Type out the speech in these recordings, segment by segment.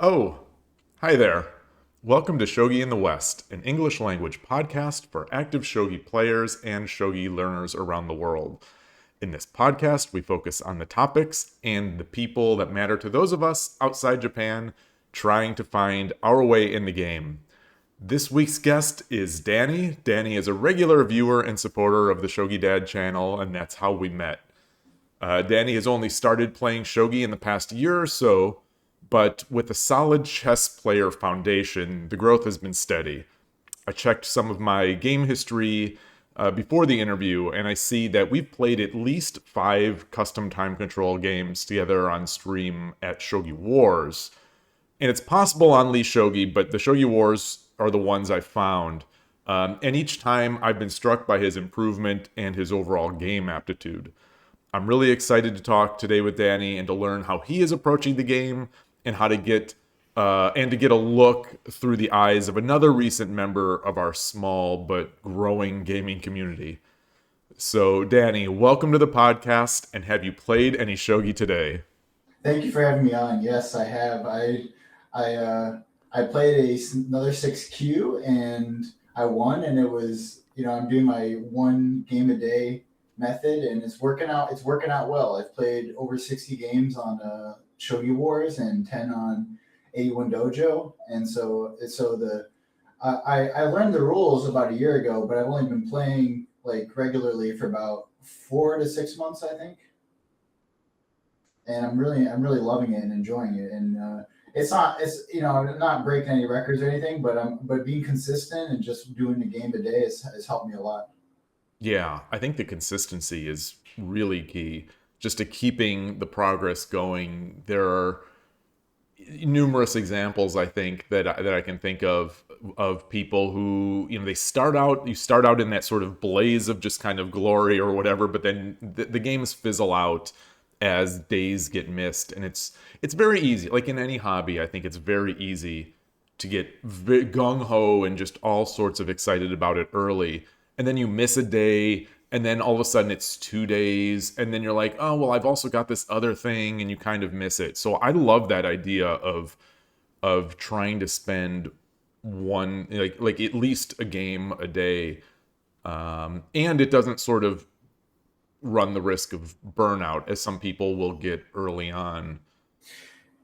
Oh, hi there. Welcome to Shogi in the West, an English language podcast for active Shogi players and Shogi learners around the world. In this podcast, we focus on the topics and the people that matter to those of us outside Japan trying to find our way in the game. This week's guest is Danny. Danny is a regular viewer and supporter of the Shogi Dad channel, and that's how we met. Danny has only started playing Shogi in the past year or so, but with a solid chess player foundation, the growth has been steady. I checked some of my game history before the interview, and I see that we've played at least 5 custom time control games together on stream at Shogi Wars. And it's possible on Lee Shogi, but the Shogi Wars are the ones I found. And each time I've been struck by his improvement and his overall game aptitude. I'm really excited to talk today with Danny and to learn how he is approaching the game and how to get and to get a look through the eyes of another recent member of our small but growing gaming community. So, Danny, welcome to the podcast, and have you played any shogi today? Thank you for having me on. Yes, I have. I I played another 6Q and I won, and it was I'm doing my one game a day method, and it's working out. It's working out well. I've played over 60 games on Shogi Wars and 10 on 81 Dojo, and so the I learned the rules about a year ago, but I've only been playing like regularly for about 4 to 6 months, I think, and I'm really loving it and enjoying it. And it's not breaking any records or anything, but being consistent and just doing the game a day has helped me a lot. Yeah, I think the consistency is really key just to keeping the progress going. There are numerous examples I think that I can think of people who they start out you start out in that sort of blaze of just kind of glory or whatever, but then the games fizzle out as days get missed, and it's very easy, like in any hobby. I think it's very easy to get gung-ho and just all sorts of excited about it early, and then you miss a day, and then all of a sudden it's 2 days, and then you're like, oh well, I've also got this other thing, and you kind of miss it. So I love that idea of trying to spend one, like at least a game a day, and it doesn't sort of run the risk of burnout as some people will get early on.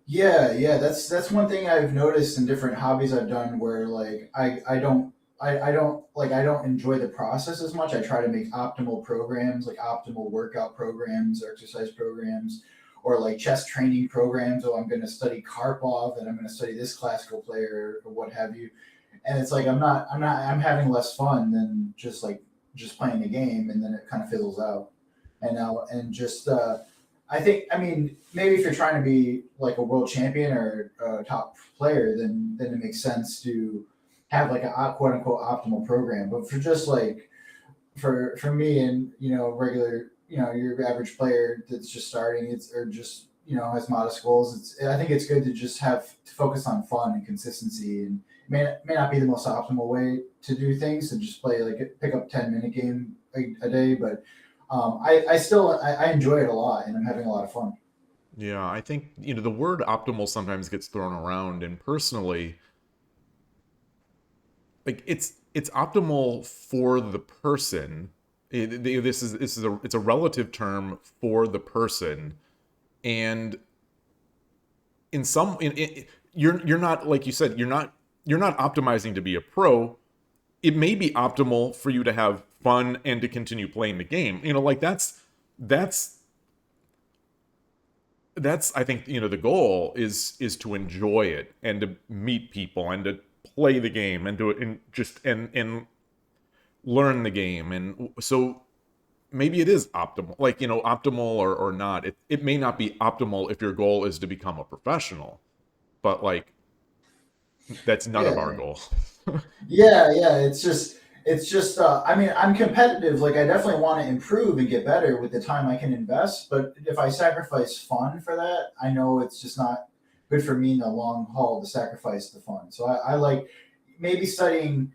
Yeah, that's one thing I've noticed in different hobbies I've done where like I don't enjoy the process as much. I try to make optimal programs, like optimal workout programs or exercise programs, or like chess training programs. Oh, I'm going to study Karpov and I'm going to study this classical player or what have you. And it's like I'm having less fun than just playing the game, and then it kind of fizzles out. And now and just I mean, maybe if you're trying to be like a world champion or a top player, then it makes sense to have like a quote unquote optimal program. But for just like for me and regular your average player that's just starting, it's or just has modest goals. I think it's good to just have to focus on fun and consistency, and it may not be the most optimal way to do things to just play like pick up 10-minute game a day, but I enjoy it a lot, and I'm having a lot of fun. Yeah, I think the word optimal sometimes gets thrown around, and personally, like it's optimal for the person. This is a relative term for the person, and in some you're not, like you said, you're not optimizing to be a pro. It may be optimal for you to have fun and to continue playing the game. Like that's that's I think the goal is to enjoy it and to meet people and to play the game and and learn the game. And so maybe it is optimal, like optimal or not. It may not be optimal if your goal is to become a professional, but like that's none of our Yeah, goal. yeah. It's just. I mean, I'm competitive. Like, I definitely want to improve and get better with the time I can invest. But if I sacrifice fun for that, I know it's just not good for me in the long haul to sacrifice the fun. So I like maybe studying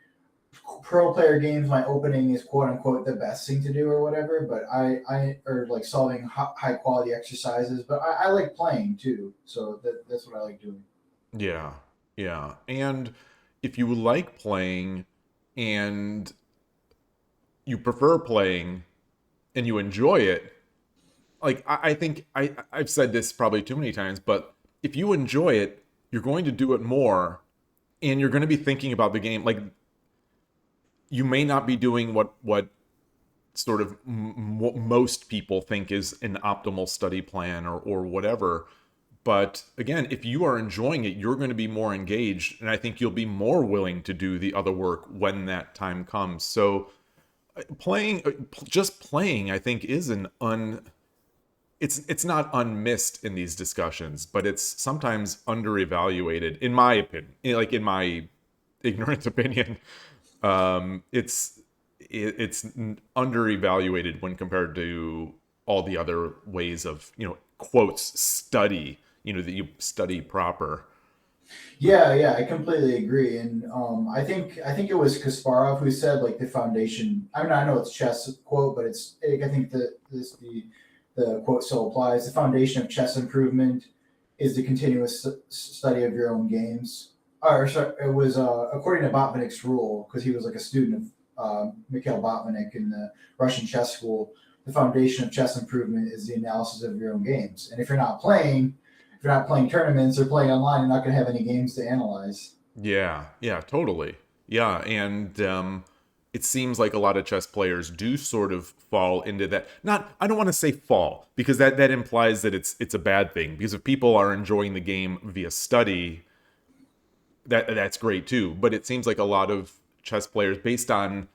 pro player games. My opening is quote unquote the best thing to do or whatever. But I or like solving high quality exercises. But I like playing too. So that's what I like doing. Yeah, yeah. And if you like playing and you prefer playing and you enjoy it, like I think I've said this probably too many times, but if you enjoy it, you're going to do it more and you're going to be thinking about the game. Like you may not be doing what sort of most people think is an optimal study plan or whatever. But again, if you are enjoying it, you're going to be more engaged. And I think you'll be more willing to do the other work when that time comes. So playing, just playing, I think is it's not unmissed in these discussions, but it's sometimes underevaluated, in my opinion, like in my ignorant opinion. It's it's underevaluated when compared to all the other ways of quotes study, that you study proper. Yeah, yeah, I completely agree, and I think it was Kasparov who said like the foundation. I mean, I know it's chess quote, but I think that the quote still applies. The foundation of chess improvement is the continuous study of your own games. Or sorry, it was according to Botvinnik's rule because he was like a student of Mikhail Botvinnik in the Russian chess school. The foundation of chess improvement is the analysis of your own games, and if you're not playing tournaments or playing online, you're not going to have any games to analyze. Yeah, yeah, totally. Yeah, and it seems like a lot of chess players do sort of fall into that. Not, I don't want to say fall because that implies that it's a bad thing. Because if people are enjoying the game via study, that's great too. But it seems like a lot of chess players, based on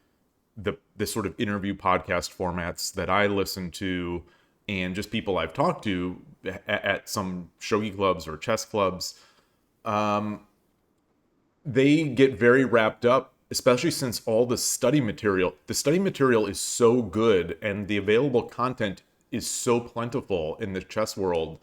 the sort of interview podcast formats that I listen to, and just people I've talked to at some shogi clubs or chess clubs, um, they get very wrapped up, especially since all the study material is so good and the available content is so plentiful in the chess world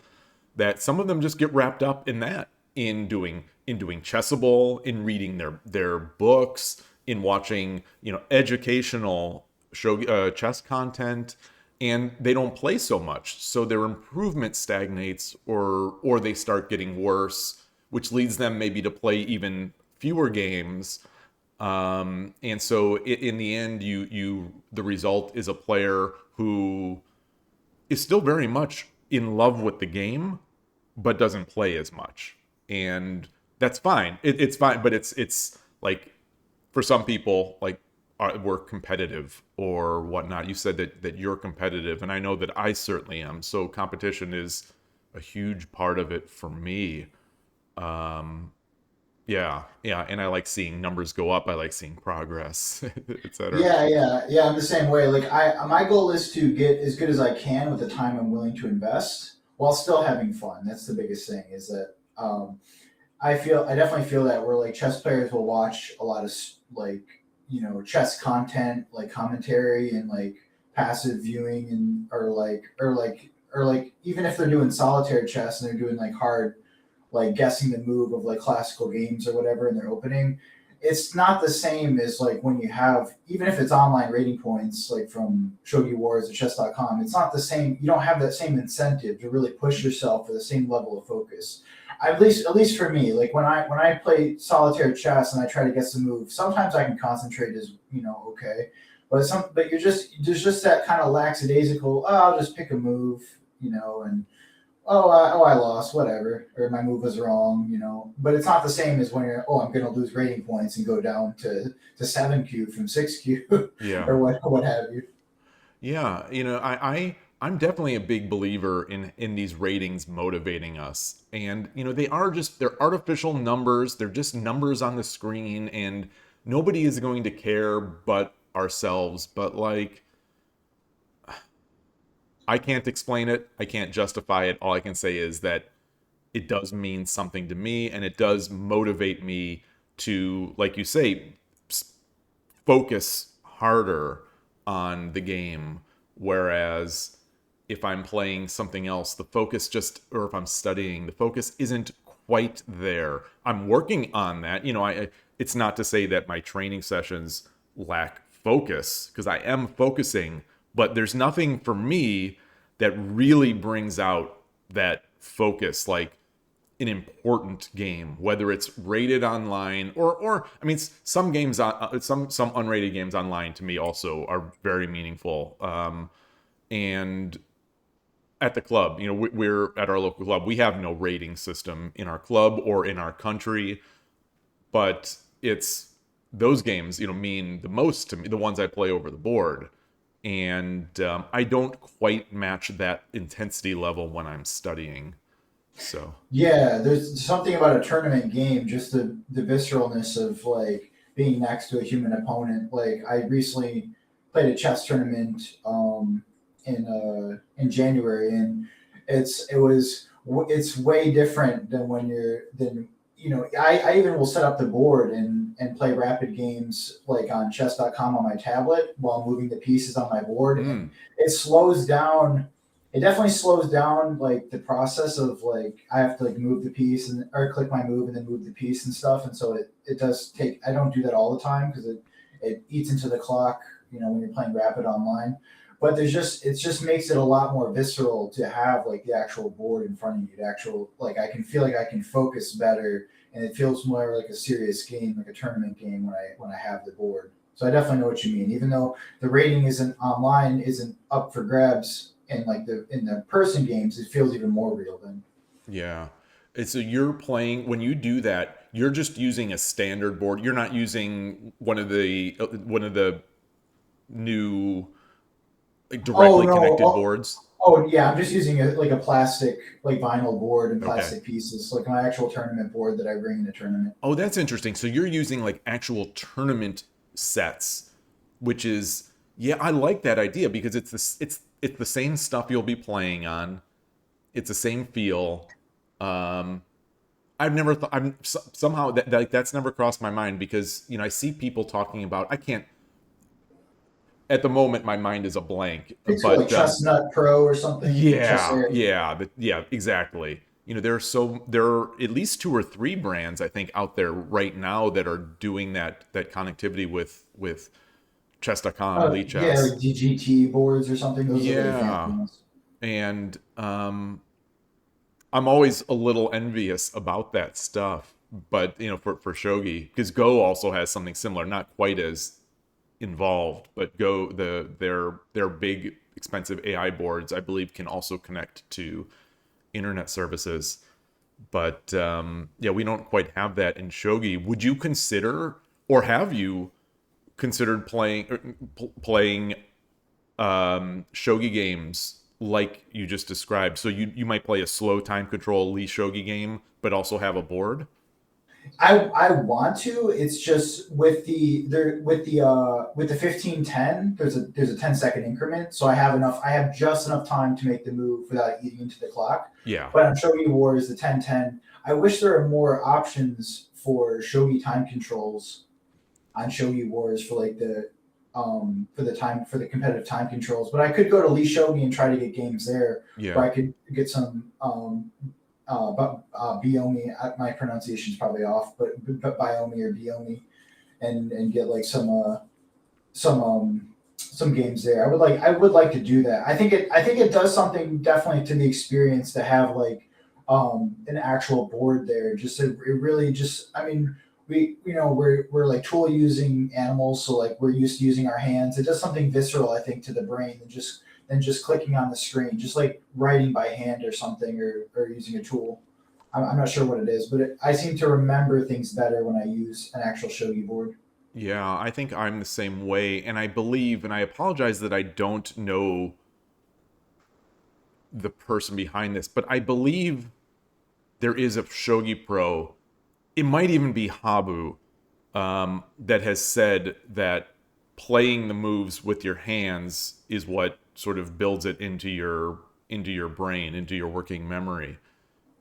that some of them just get wrapped up in that, in doing Chessable, in reading their books, in watching educational show chess content, and they don't play so much, so their improvement stagnates or they start getting worse, which leads them maybe to play even fewer games. And so in the end, the result is a player who is still very much in love with the game, but doesn't play as much. And that's fine. It's fine, but it's like for some people, like we're competitive or whatnot. You said that you're competitive, and I know that I certainly am. So competition is a huge part of it for me. Um, yeah, yeah, and I like seeing numbers go up. I like seeing progress, etc. Yeah, yeah, yeah. I'm the same way. Like my goal is to get as good as I can with the time I'm willing to invest while still having fun. That's the biggest thing. Is that I definitely feel that where like chess players will watch a lot of like chess content, like commentary and like passive viewing and or like even if they're doing solitaire chess and they're doing like hard like guessing the move of like classical games or whatever in their opening, it's not the same as like when you have even if it's online rating points like from Shogi Wars or chess.com, it's not the same. You don't have that same incentive to really push yourself for the same level of focus. At least for me, like when I play solitaire chess and I try to get some moves, sometimes I can concentrate as okay. But you're just there's just that kind of lackadaisical, oh, I'll just pick a move, and I lost, whatever, or my move was wrong. But it's not the same as when you're, I'm going to lose rating points and go down to 7Q from 6Q Yeah. or what have you. Yeah, I'm definitely a big believer in these ratings motivating us. And they're artificial numbers. They're just numbers on the screen and nobody is going to care but ourselves. But like I can't explain it. I can't justify it. All I can say is that it does mean something to me and it does motivate me to, like you say, focus harder on the game. Whereas if I'm playing something else, the focus just, or if I'm studying, the focus isn't quite there. I'm working on that. It's not to say that my training sessions lack focus because I am focusing, but there's nothing for me that really brings out that focus. Like an important game, whether it's rated online or I mean, some games, some unrated games online to me also are very meaningful. And at the club, we're at our local club. We have no rating system in our club or in our country, but it's those games, mean the most to me, the ones I play over the board. And I don't quite match that intensity level when I'm studying. So, Yeah, there's something about a tournament game, just the visceralness of like being next to a human opponent. Like I recently played a chess tournament in January, and it's way different than when you're than I even will set up the board and play rapid games like on chess.com on my tablet while moving the pieces on my board, and it slows down. It definitely slows down like the process of like I have to like move the piece and or click my move and then move the piece and stuff, and so it does take. I don't do that all the time because it eats into the clock, when you're playing rapid online. But it just makes it a lot more visceral to have like the actual board in front of you. The actual like I can feel like I can focus better, and it feels more like a serious game, like a tournament game when I have the board. So I definitely know what you mean. Even though the rating isn't online, isn't up for grabs in like in the person games, it feels even more real then. yeah. And so you're playing when you do that, you're just using a standard board. You're not using one of the new like Oh directly no! connected boards. Yeah, I'm just using like a plastic like vinyl board and Okay. plastic pieces, like my actual tournament board that I bring in a tournament. Oh, that's interesting. So you're using like actual tournament sets, which is yeah, I like that idea because it's the same stuff you'll be playing on. It's the same feel. Um, I've never thought I'm somehow like that's never crossed my mind because I see people talking about I can't at the moment my mind is a blank, I think it's called like but Chestnut Pro or something. Chess yeah, Air. yeah, yeah, exactly. There are at least two or three brands I think out there right now that are doing that connectivity with chess.com, Yeah, Chess. like DGT boards or something. Those are really fancy Yeah. ones. And I'm always a little envious about that stuff. But for Shogi, because Go also has something similar, not quite as involved, but Go their big expensive AI boards, I believe, can also connect to internet services. But yeah, we don't quite have that in Shogi. Would you consider, or have you considered playing shogi games like you just described? So you might play a slow time control Lee shogi game, but also have a board. I want to. It's just with the 15-10. There's a 10-second increment, so I have enough. I have just enough time to make the move without eating into the clock. Yeah, But on Shogi Wars, the 10-10, I wish there were more options for Shogi time controls on Shogi Wars for like for the competitive time controls. But I could go to Lee Shogi and try to get games there, yeah, where I could get some but Biomi. My pronunciation is probably off, but Biomi or Biomi, and get like some games there. I would like to do that. I think it does something definitely to the experience to have like an actual board there. It really just I mean we're like tool using animals, so like we're used to using our hands. It does something visceral, I think, to the brain than just clicking on the screen, just like writing by hand or something, or using a tool. I'm not sure what it is, but I seem to remember things better when I use an actual shogi board. yeah. I think I'm the same way, and I believe, and I apologize that I don't know the person behind this, but I believe there is a shogi pro. It might even be Habu, that has said that playing the moves with your hands is what sort of builds it into your brain, into your working memory.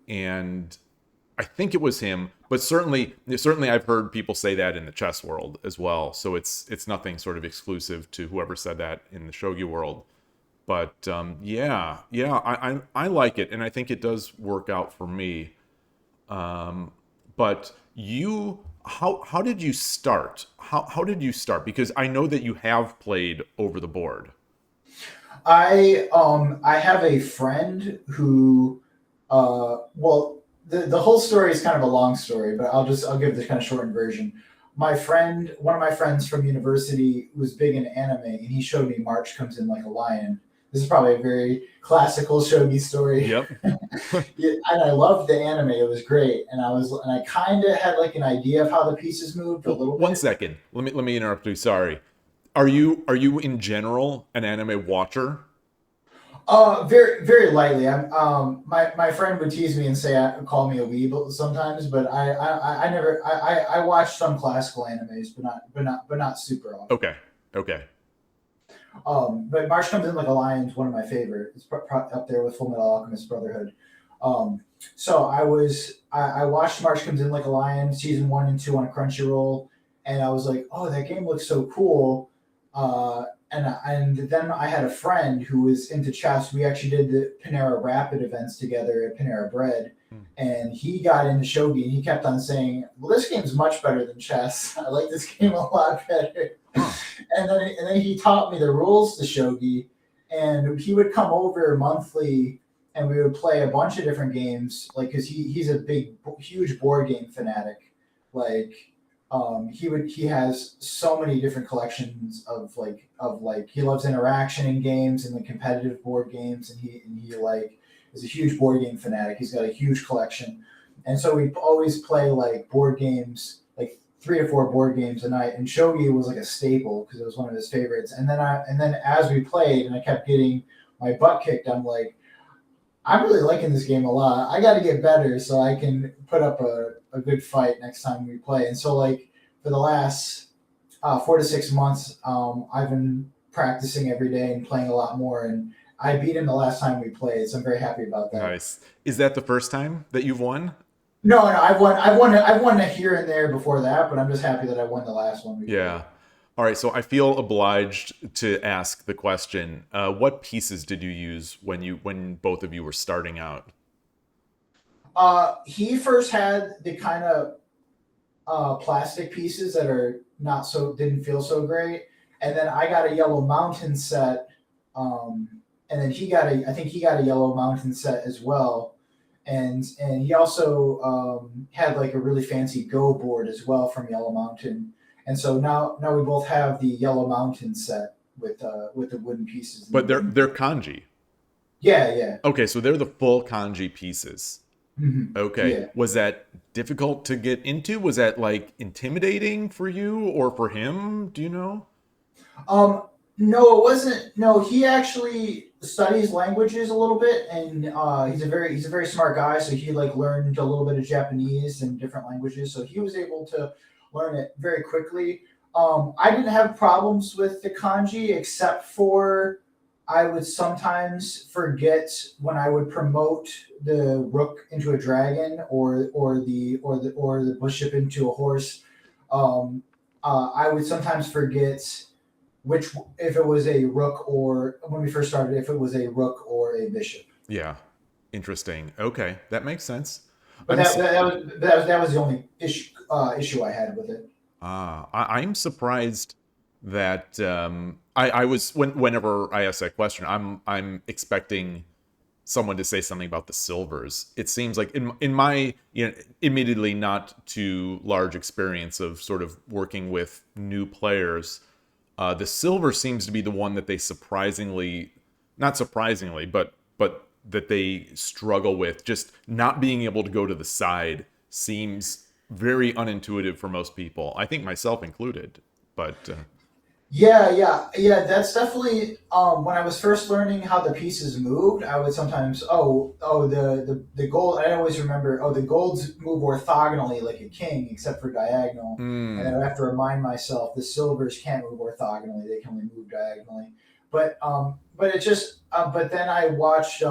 And I think it was him, but certainly I've heard people say that in the chess world as well. So it's nothing sort of exclusive to whoever said that in the shogi world. But yeah, yeah, I like it, and I think it does work out for me. But how did you start? How did you start? Because I know that you have played over the board. I have a friend who well the whole story is kind of a long story, but I'll give the kind of shortened version. One of my friends from university was big in anime, and he showed me March Comes In Like a Lion. This is probably a very classical shogi story. Yep. Yeah, and I loved the anime. It was great, and I kind of had like an idea of how the pieces moved a Well, little one bit. second. Let me interrupt you. Sorry. Are you in general an anime watcher? Very very lightly. My friend would tease me and say call me a weeb sometimes, but I never I watch some classical animes, but not super often. Okay. Okay. But March Comes In Like a Lion is one of my favorite. It's up there with Full Metal Alchemist Brotherhood. Um, so I watched March Comes In Like a Lion season 1 and 2 on Crunchyroll, and I was like, oh, that game looks so cool. And then I had a friend who was into chess. We actually did the Panera Rapid events together at Panera Bread, Hmm. and he got into Shogi, and he kept on saying, "Well, this game's much better than chess. I like this game a lot better." Huh. And then he taught me the rules to Shogi, and he would come over monthly, and we would play a bunch of different games. Like, because he's a huge board game fanatic. Like, he has so many different collections of he loves interaction in games and the competitive board games, and he like is a huge board game fanatic. He's got a huge collection, and so we always play like board games, like 3 or 4 board games a night. And shogi was like a staple because it was one of his favorites. And then as we played, and I kept getting my butt kicked, I'm like, I'm really liking this game a lot. I got to get better so I can put up a good fight next time we play. And so, like, for the last 4 to 6 months, I've been practicing every day and playing a lot more. And I beat him the last time we played, so I'm very happy about that. Nice. Is that the first time that you've won? No, I've won a here and there before that, but I'm just happy that I won the last one we played. Yeah. All right. So I feel obliged to ask the question. What pieces did you use when both of you were starting out? He first had the kind of plastic pieces that are not so didn't feel so great, and then I got a yellow mountain set, um, and then I think he got a yellow mountain set as well, and he also had like a really fancy Go board as well from Yellow Mountain, and so now we both have the Yellow Mountain set with the wooden pieces and But they're everything. they're kanji. Yeah, yeah, Okay, so they're the full kanji pieces. Okay. yeah. Was that difficult to get into? Was that like intimidating for you or for him? Do you know? Um, no, it wasn't. No, he actually studies languages a little bit, and he's a very smart guy. So he like learned a little bit of Japanese and different languages. So he was able to learn it very quickly. I didn't have problems with the kanji, except for I would sometimes forget when I would promote the rook into a dragon, or the bishop into a horse. Um, I would sometimes forget which if it was a rook, or when we first started, if it was a rook or a bishop. Yeah. Interesting. Okay, that makes sense. But I'm that was the only issue I had with it. I'm surprised that I was whenever I ask that question, I'm expecting someone to say something about the silvers. It seems like in my admittedly not too large experience of sort of working with new players, the silver seems to be the one that they surprisingly, not surprisingly, but that they struggle with. Just not being able to go to the side seems very unintuitive for most people. I think myself included. But Yeah. That's definitely when I was first learning how the pieces moved. I would sometimes the gold. I always remember the golds move orthogonally like a king, except for diagonal. And then I have to remind myself the silvers can't move orthogonally; they can only move diagonally. But it just but then I watched.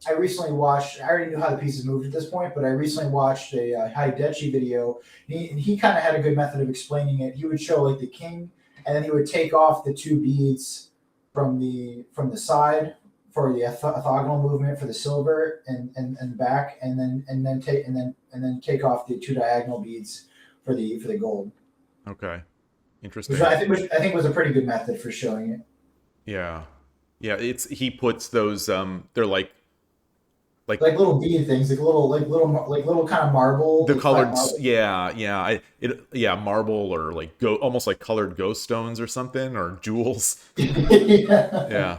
I recently watched. I already knew how the pieces moved at this point, but I recently watched a Hidechi video. And he kind of had a good method of explaining it. He would show like the king, and then he would take off the 2 beads from the side for the orthogonal movement for the silver and back, and then take off the 2 diagonal beads for the gold, okay, which interesting. which I think was a pretty good method for showing it. Yeah, yeah. It's he puts those. They're like like like little bead things, like little kind of marble, the like flat colored, marble. yeah, marble or like go almost like colored ghost stones or something or jewels. Yeah. Yeah,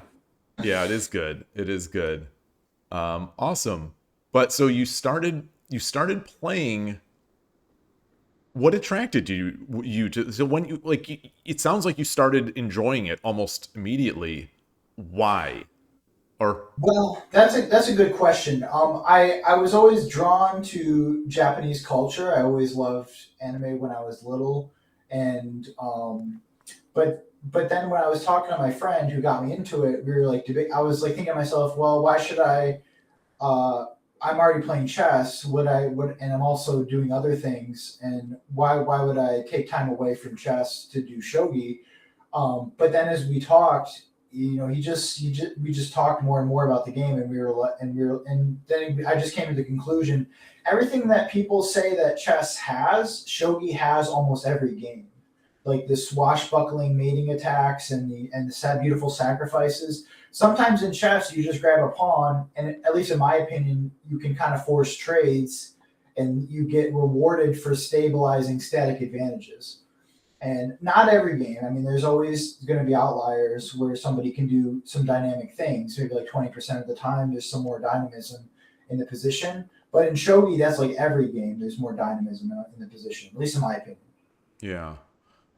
yeah, it is good. It is good. Awesome. But so you started playing. What attracted you to so when you like it sounds like you started enjoying it almost immediately. Why? Or Well, that's a good question. I was always drawn to Japanese culture. I always loved anime when I was little, and but then when I was talking to my friend who got me into it, we were like debate. I was like thinking to myself, well, why should I? Uh, I'm already playing chess. And I'm also doing other things. And why would I take time away from chess to do shogi? But then as we talked, we just talked more and more about the game, and and then I just came to the conclusion: everything that people say that chess has, shogi has almost every game, like the swashbuckling mating attacks and the sad beautiful sacrifices. Sometimes in chess, you just grab a pawn, and at least in my opinion, you can kind of force trades, and you get rewarded for stabilizing static advantages. And not every game. I mean, there's always going to be outliers where somebody can do some dynamic things. Maybe like 20% of the time, there's some more dynamism in the position. But in shogi, that's like every game. There's more dynamism in the position, at least in my opinion. yeah.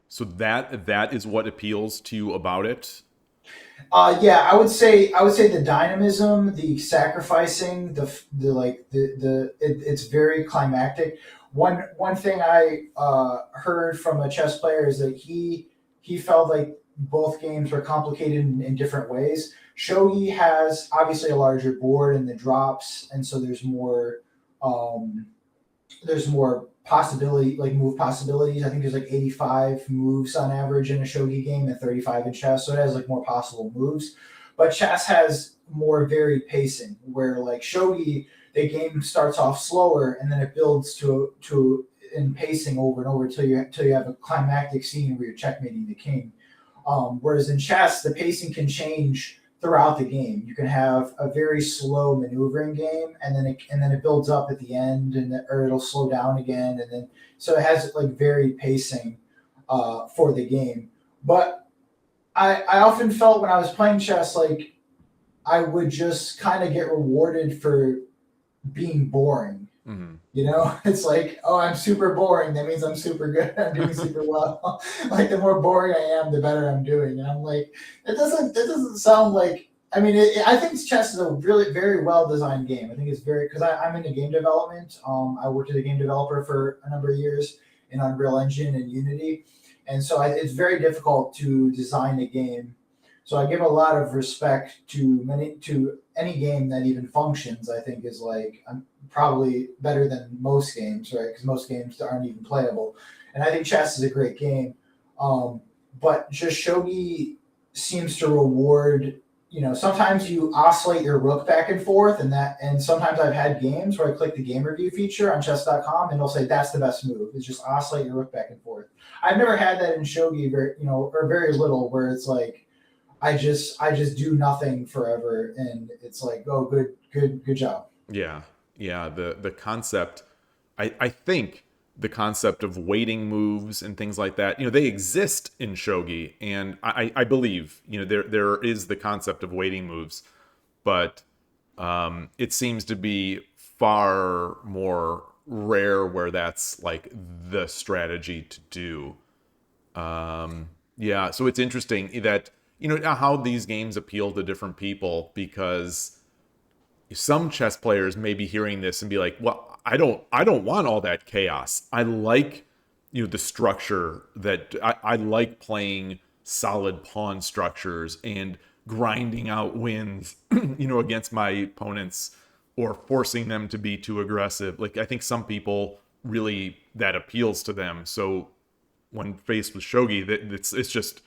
So that is what appeals to you about it. Yeah, I would say the dynamism, the sacrificing, the like it's very climactic. One thing I heard from a chess player is that he felt like both games were complicated in different ways. Shogi has obviously a larger board and the drops, and so um, there's more possibility, like move possibilities. I think there's like 85 moves on average in a shogi game and 35 in chess, so it has like more possible moves. But chess has more varied pacing, where like shogi, the game starts off slower and then it builds to in pacing over and over till you have a climactic scene where you're checkmating the king. Whereas in chess, the pacing can change throughout the game. You can have a very slow maneuvering game, and then it builds up at the end, or it'll slow down again, and then so it has like varied pacing for the game. But I often felt when I was playing chess like I would just kind of get rewarded for being boring. Hmm. You know, it's like, oh, I'm super boring. That means I'm super good. I'm doing super well. Like the more boring I am, the better I'm doing. And I'm like, it doesn't sound like. I mean, I think chess is a really very well designed game. I think it's very because I'm into game development. I worked as a game developer for a number of years in Unreal Engine and Unity, and so it's very difficult to design a game. So I give a lot of respect to any game that even functions. I think is like probably better than most games, right? Because most games aren't even playable. And I think chess is a great game. Um, but just shogi seems to reward. You know, sometimes you oscillate your rook back and forth, and sometimes I've had games where I click the game review feature on chess.com and it'll say that's the best move. It's just oscillate your rook back and forth. I've never had that in shogi, or very little, where it's like I just do nothing forever, and it's like, oh, good job. Yeah, yeah. The concept, I think the concept of waiting moves and things like that, they exist in shogi, and I believe there is the concept of waiting moves, but it seems to be far more rare where that's like the strategy to do. Yeah, so it's interesting that how these games appeal to different people because some chess players may be hearing this and be like, "Well, I don't want all that chaos. I like the structure that I like playing solid pawn structures and grinding out wins, against my opponents or forcing them to be too aggressive." Like I think some people really that appeals to them. So when faced with shogi, that it's just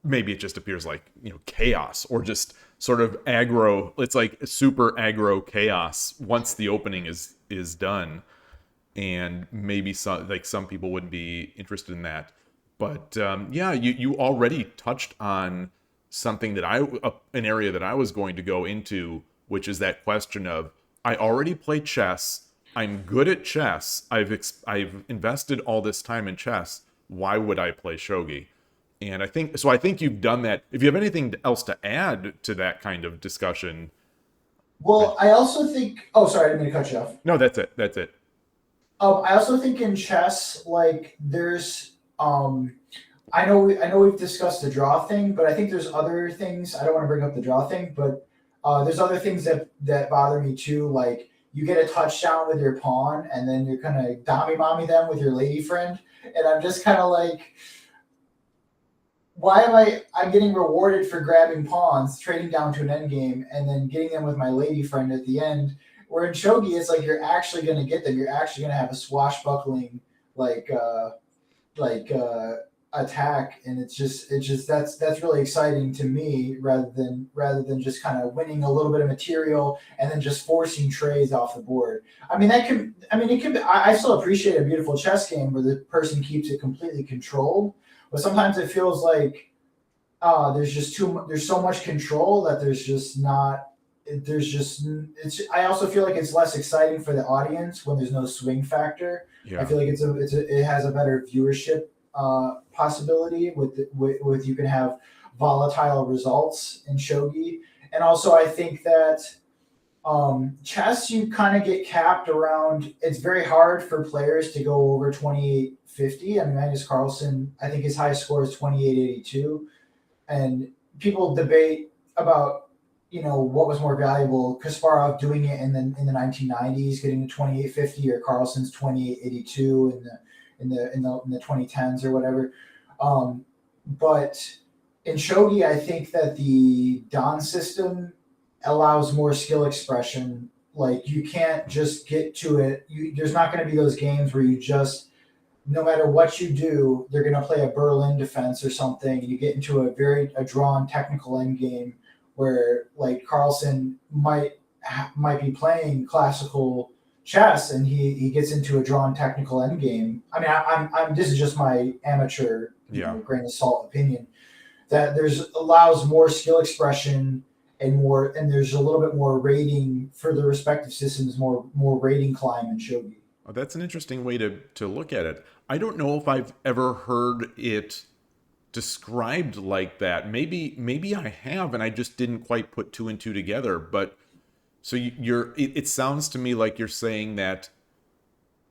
maybe it just appears like chaos or just sort of aggro. It's like super aggro chaos once the opening is done, and maybe some people wouldn't be interested in that. But yeah, you already touched on something that an area that I was going to go into, which is that question of I already play chess. I'm good at chess. I've invested all this time in chess. Why would I play shogi? And I think so. I think you've done that. If you have anything else to add to that kind of discussion, Well, I also think. Oh, sorry, I didn't mean to cut you off. no, that's it. That's it. I also think in chess, like there's I know we've discussed the draw thing, but I think there's other things. I don't want to bring up the draw thing, but there's other things that bother me too. Like you get a touchdown with your pawn, and then you're kind of dommy mommy them with your lady friend, and I'm just kind of like, why am I'm getting rewarded for grabbing pawns, trading down to an end game, and then getting them with my lady friend at the end. Where in shogi, it's like you're actually going to get them. You're actually going to have a swashbuckling like like attack, and it's just that's really exciting to me rather than just kind of winning a little bit of material and then just forcing trays off the board. I mean that can I mean it can be, I still appreciate a beautiful chess game where the person keeps it completely controlled, but sometimes it feels like there's so much control that there's just it's I also feel like it's less exciting for the audience when there's no swing factor. I Yeah. feel like it has a better viewership possibility with you can have volatile results in shogi, and also I think that chess you kind of get capped around. It's very hard for players to go over 2850. I mean, Magnus Carlsen, I think his highest score is 2882, and people debate about what was more valuable, Kasparov doing it in the 1990s, getting to 2850, or Carlsen's 2882 in the 2010s or whatever. But in shogi, I think that the Dan system allows more skill expression. Like you can't just get to it. There's not going to be those games where you just no matter what you do, they're going to play a Berlin defense or something, and you get into a drawn technical end game where like Carlsen might be playing classical chess, and he gets into a drawn technical end game. I mean, I'm this is just my amateur, Yeah. grain of salt opinion, that there's allows more skill expression and there's a little bit more rating for the respective systems, more rating climb in shogi. Oh, that's an interesting way to look at it. I don't know if I've ever heard it described like that. Maybe I have, and I just didn't quite put two and two together. But so it sounds to me like you're saying that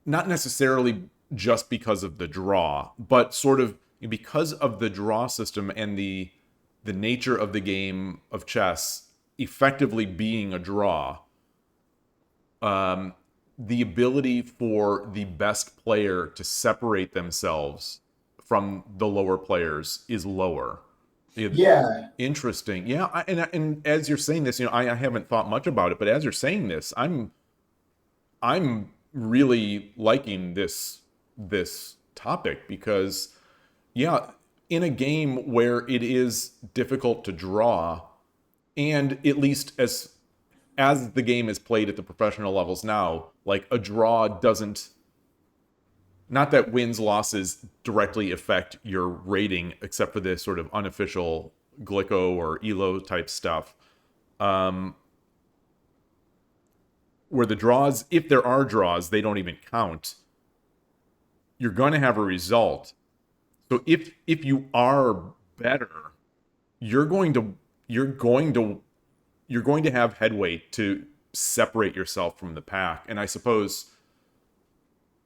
not necessarily just because of the draw, but sort of because of the draw system and the nature of the game of chess effectively being a draw. Um, the ability for the best player to separate themselves from the lower players is lower. Yeah, Interesting. Yeah, and as you're saying this, I haven't thought much about it, but as you're saying this, I'm really liking this topic because yeah, in a game where it is difficult to draw, and at least as the game is played at the professional levels now, like a draw doesn't, not that wins losses directly affect your rating except for this sort of unofficial glico or elo type stuff, um, where the draws, if there are draws, they don't even count. You're going to have a result. So if you are better, you're going to you're going to you're going to have headway to separate yourself from the pack. And I suppose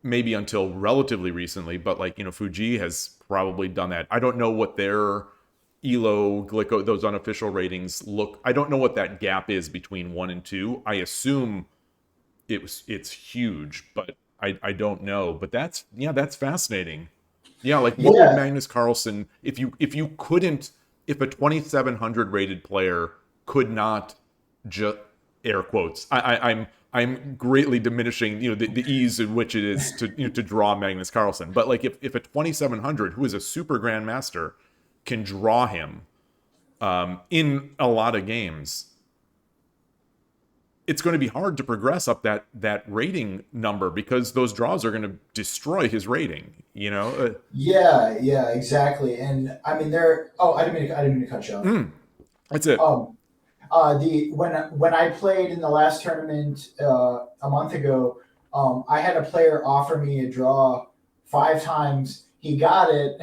maybe until relatively recently, but like, Fuji has probably done that. I don't know what their elo glico, those unofficial ratings look. I don't know what that gap is between 1 and 2. I assume it's huge, but I don't know. But that's fascinating. Yeah, like what would yeah, Magnus Carlsen, if a 2700 rated player could not just, air quotes, I'm greatly diminishing the ease in which it is to draw Magnus Carlsen, but like if a 2700 who is a super grandmaster can draw him in a lot of games, it's going to be hard to progress up that rating number because those draws are going to destroy his rating. yeah, exactly. And I mean, there. Oh, I didn't mean to cut you off. Mm, that's it. Um, The when I played in the last tournament a month ago, I had a player offer me a draw 5 times. He got it,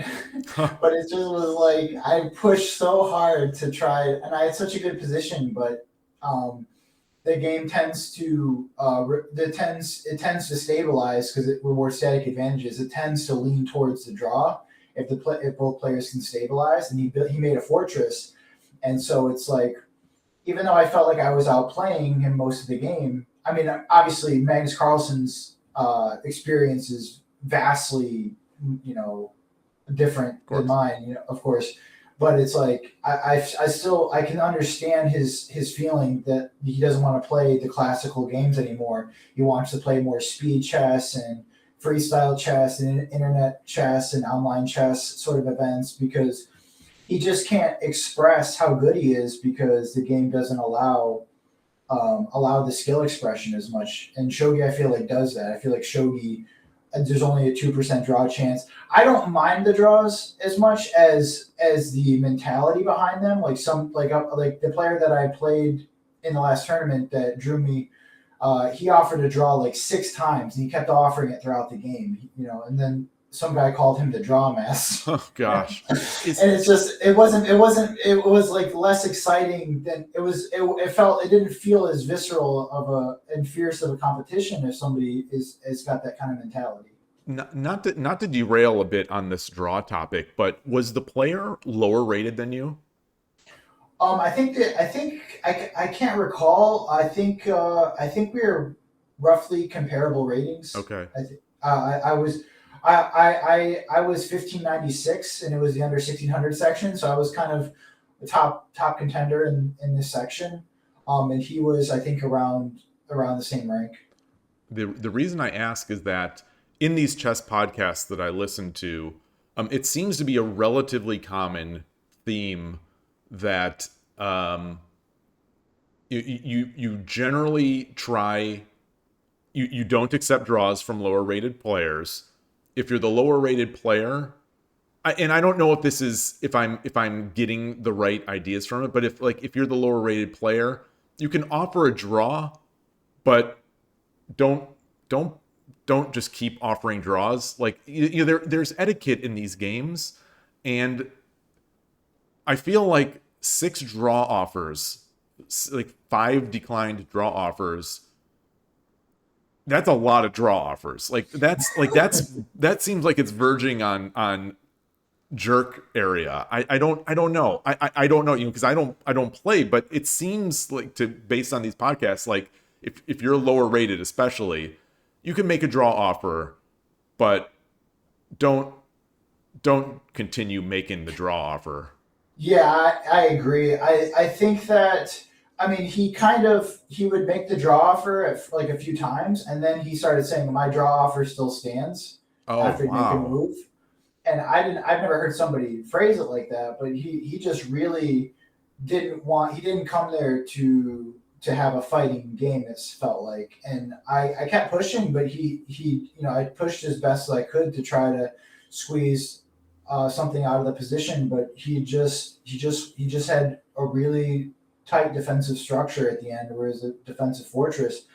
but it just was like I pushed so hard to try, and I had such a good position, but the game tends to it tends to stabilize because it rewards static advantages. It tends to lean towards the draw if if both players can stabilize, and he made a fortress, and so it's like even though I felt like I was outplaying him most of the game. I mean, obviously Magnus Carlsen's experience is vastly, you know, different than mine, of course. But it's like I still I can understand his feeling that he doesn't want to play the classical games anymore. He wants to play more speed chess and freestyle chess and internet chess and online chess sort of events because he just can't express how good he is because the game doesn't allow the skill expression as much. And Shogi, I feel like does that. I feel like Shogi, there's only a 2% draw chance. I don't mind the draws as much as the mentality behind them. Like like the player that I played in the last tournament that drew me, he offered to draw like 6 times, and he kept offering it throughout the game. And then some guy called him the draw mess. Oh gosh. And it's just it was like less exciting than it didn't feel as visceral of and fierce of a competition if somebody has got that kind of mentality. Not to derail a bit on this draw topic, but was the player lower rated than you? I think I can't recall. I think we were roughly comparable ratings. Okay. I was 1596 and it was the under 1600 section, so I was kind of the top contender in this section. And he was, I think, around the same rank. The reason I ask is that in these chess podcasts that I listen to, it seems to be a relatively common theme that you generally try you don't accept draws from lower rated players. If you're the lower rated player, and I don't know if this is if I'm getting the right ideas from it, but if you're the lower rated player, you can offer a draw, but don't just keep offering draws. Like there's etiquette in these games, and I feel like 6 draw offers, like 5 declined draw offers. That's a lot of draw offers. That seems like it's verging on jerk area. I don't know. I don't know, because I don't play, but it seems like based on these podcasts, like if you're lower rated especially, you can make a draw offer, but don't continue making the draw offer. Yeah, I agree. I think that he would make the draw offer like a few times, and then he started saying my draw offer still stands after he make a move. And I've never heard somebody phrase it like that, but he just really he didn't come there to have a fighting game, it felt like. And I kept pushing, but I pushed as best as I could to try to squeeze something out of the position, but he just had a really tight defensive structure at the end, where it's a defensive fortress.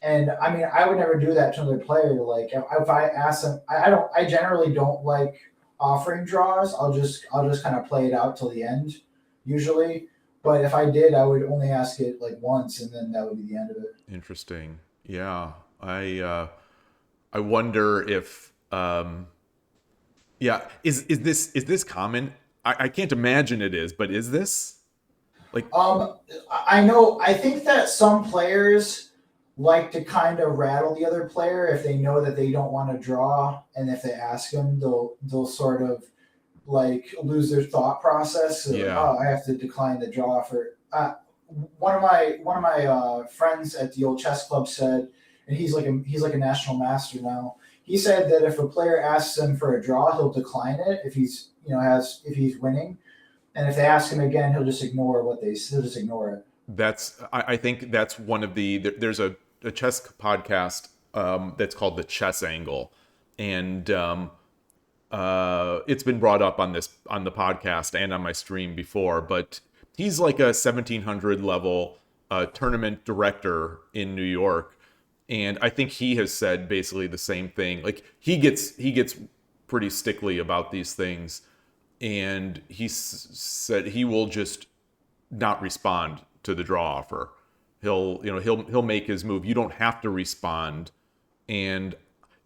And I mean, I would never do that to another player. Like if I ask them, I generally don't like offering draws. I'll just kind of play it out till the end, usually. But if I did, I would only ask it like once, and then that would be the end of it. Interesting. Yeah, I wonder if is this common? I can't imagine it is, but is this like? I think that some players like to kind of rattle the other player if they know that they don't want to draw, and if they ask them, they'll sort of like lose their thought process. So, I have to decline the draw for. One of my friends at the old chess club said, and he's like a national master now. He said that if a player asks him for a draw, he'll decline it if he's winning, and if they ask him again, he'll just ignore it. I think that's one of there's a chess podcast that's called The Chess Angle, and it's been brought up on the podcast and on my stream before, but he's like a 1700 level tournament director in New York, and I think he has said basically the same thing. Like he gets pretty stickly about these things, and said he will just not respond to the draw offer. He'll make his move. You don't have to respond. And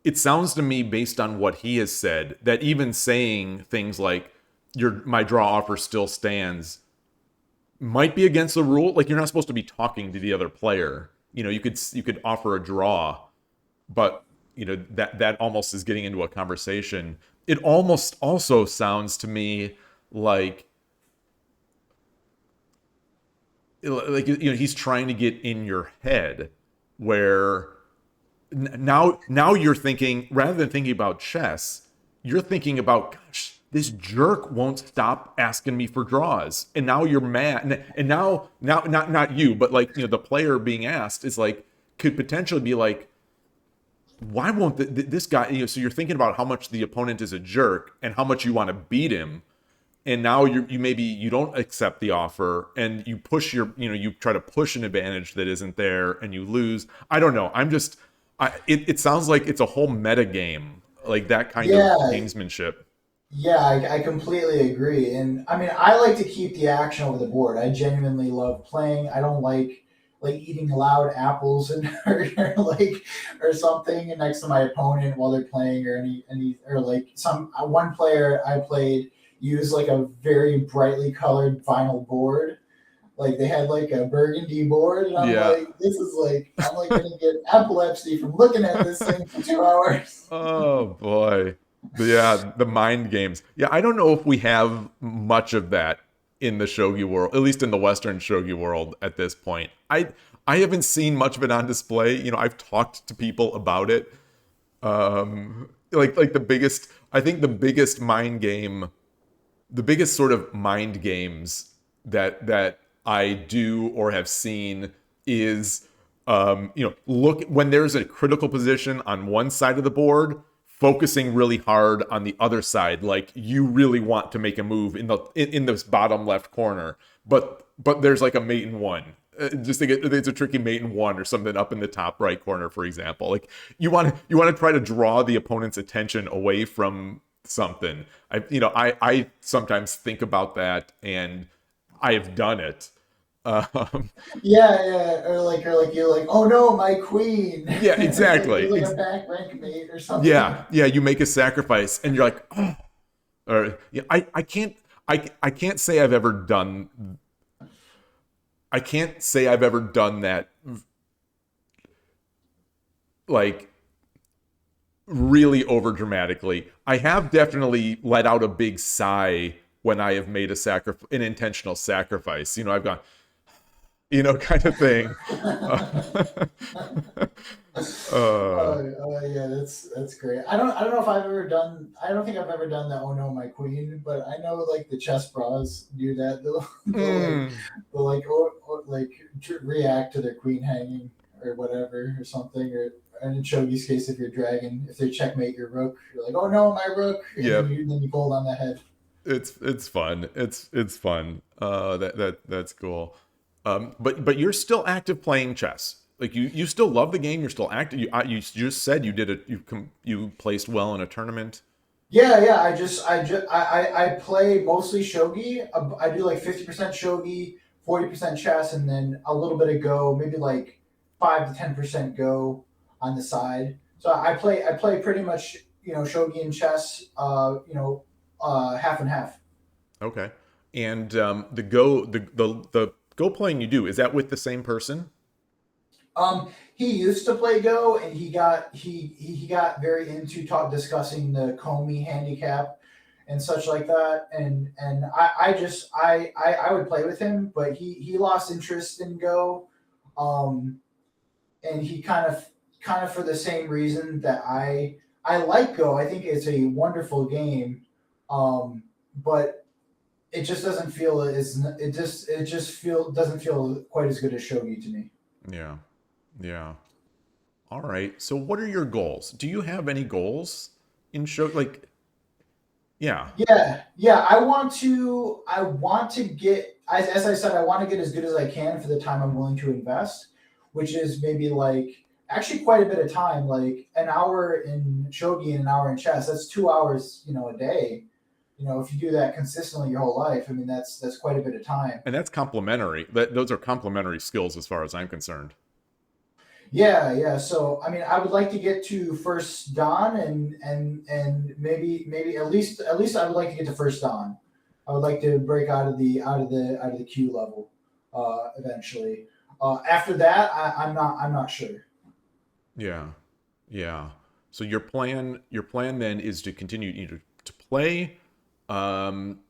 it sounds to me, based on what he has said, that even saying things like "your my draw offer still stands" might be against the rule. Like, you're not supposed to be talking to the other player. You could offer a draw, but that almost is getting into a conversation. It almost also sounds to me like he's trying to get in your head, where now you're thinking, rather than thinking about chess, you're thinking about, gosh, this jerk won't stop asking me for draws, and now you're mad, and now not you, but like the player being asked is like, could potentially be like, why won't this guy, so you're thinking about how much the opponent is a jerk and how much you want to beat him, and now you maybe you don't accept the offer, and you push you try to push an advantage that isn't there, and you lose. I don't know. It sounds like it's a whole meta game, like that kind of Yeah, gamesmanship. yeah, I completely agree. And I mean, I like to keep the action over the board. I genuinely love playing. I don't like eating loud apples and or like or something next to my opponent while they're playing, or any or like some one player I played used like a very brightly colored vinyl board. Like they had like a burgundy board, and I'm Yeah. like, this is like I'm like gonna get epilepsy from looking at this thing for 2 hours. Oh boy. Yeah, the mind games. Yeah, I don't know if we have much of that in the shogi world, at least in the Western shogi world at this point. I haven't seen much of it on display. I've talked to people about it. Like the biggest, I think the biggest sort of mind games that I do or have seen is, look when there's a critical position on one side of the board, focusing really hard on the other side. Like, you really want to make a move in this bottom left corner, but there's like a mate in one. Just think it's a tricky mate in one or something up in the top right corner, for example. Like, you want to try to draw the opponent's attention away from something. I sometimes think about that, and I have done it. Um, Yeah, yeah, or like you're like, oh no, my queen. yeah, It's like exactly. there's like a back rank mate or Yeah, something. yeah. You make a sacrifice, and you're like, oh, or yeah. I can't say I've ever done. I can't say I've ever done that. Like, really over dramatically. I have definitely let out a big sigh when I have made an intentional sacrifice. I've gone, kind of thing. Uh, Yeah, that's great. I don't know if I've ever done. I don't think I've ever done the oh no, my queen. But I know like the chess bras do that. mm, They'll like like react to their queen hanging or whatever or something. Or and in Shogi's case, if they checkmate your rook, you're like, oh no, my rook, and yeah, then you fold on the head. it's fun. It's fun. That's cool. But you're still active playing chess. Like, you still love the game. You're still active. You just said you did it. You placed well in a tournament. Yeah, yeah. I play mostly shogi. I do like 50% shogi, 40% chess, and then a little bit of go, maybe like 5 to 10% go on the side. So I play pretty much shogi and chess. Half and half. Okay. And the Go playing you do, is that with the same person? He used to play Go, and he got very into discussing the Comey handicap and such like that. And I just I would play with him, but he lost interest in Go, um, and he kind of for the same reason that I like Go. I think it's a wonderful game, but it just doesn't feel as it just feel doesn't feel quite as good as Shogi to me. Yeah. Yeah. All right. So what are your goals? Do you have any goals in show, like, Yeah. Yeah. I want to get, as I said, I want to get as good as I can for the time I'm willing to invest, which is maybe like actually quite a bit of time, like an hour in shogi and an hour in chess. That's 2 hours, a day. If you do that consistently your whole life, I mean, that's quite a bit of time. And that's complementary. Those are complementary skills as far as I'm concerned. Yeah. So I mean, I would like to get to first dan, and maybe at least I would like to get to first dan. I would like to break out of the Q level eventually. After that, I'm not sure. Yeah. Yeah. So your plan then is to continue either to play. Um,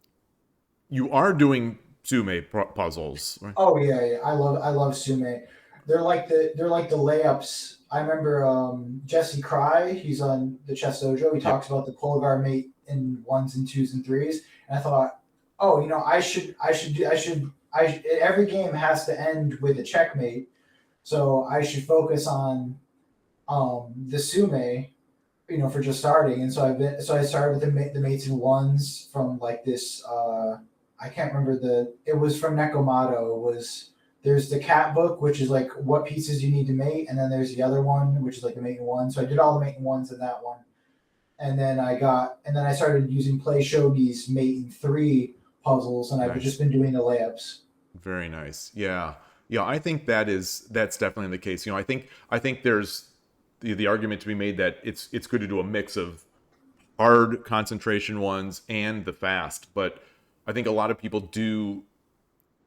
you are doing sume puzzles, right? Oh yeah. I love sume. They're like the layups. I remember Jesse Cry. He's on the Chess Dojo. He Yep. talks about the Polar mate in ones and twos and threes, and I thought, oh, I every game has to end with a checkmate, so I should focus on the sume, for just starting. And so I started with the mates in ones from like this. I can't remember it was from Nekomato. It was there's the cat book, which is like what pieces you need to mate, and then there's the other one, which is like the mate in one. So I did all the mate in ones in that one, and then I started using Play Shogi's mate in three puzzles, and I've Nice. just been doing the layups. Very nice. Yeah. Yeah, I think that's definitely the case. I think there's the argument to be made that it's good to do a mix of hard concentration ones and the fast, but I think a lot of people do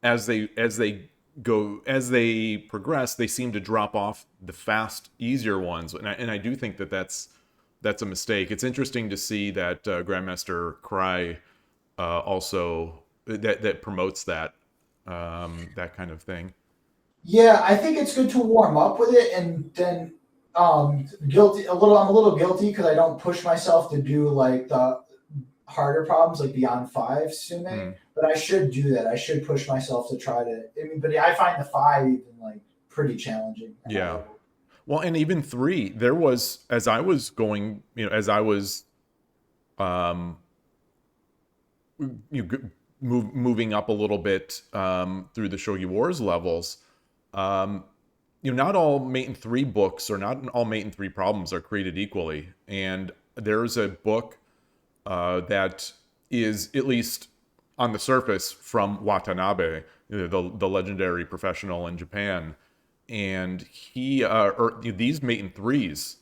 as they progress, they seem to drop off the fast, easier ones, and I do think that's a mistake. It's interesting to see that Grandmaster Cry also that promotes that kind of thing. Yeah, I think it's good to warm up with it, and then guilty a little. I'm a little guilty because I don't push myself to do like the harder problems like beyond five sume, Mm, but I should do that. I should push myself to try to. I mean, but I find the five even like pretty challenging at my yeah. level. Well, and even three, there was as I was going, as I was um, moving up a little bit through the Shogi Wars levels. Um, not all Mate in 3 books or not all Mate in 3 problems are created equally. And there's a book that is, at least on the surface, from Watanabe, the legendary professional in Japan. And these Mate in 3s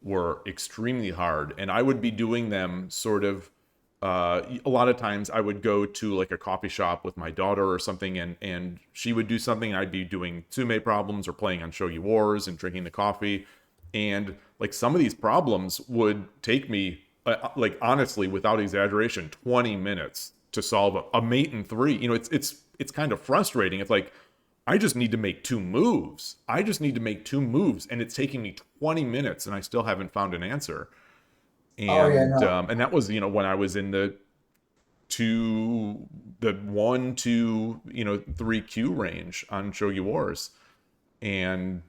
were extremely hard. And I would be doing them sort of a lot of times I would go to like a coffee shop with my daughter or something, and she would do something. I'd be doing sume problems or playing on Shogi Wars and drinking the coffee, and like some of these problems would take me like honestly, without exaggeration, 20 minutes to solve a mate in 3. It's kind of frustrating. It's like I just need to make two moves. I just need to make two moves, and it's taking me 20 minutes, and I still haven't found an answer. Oh yeah, And no, and that was when I was in the 1 to 3 Q range on Shogi Wars, and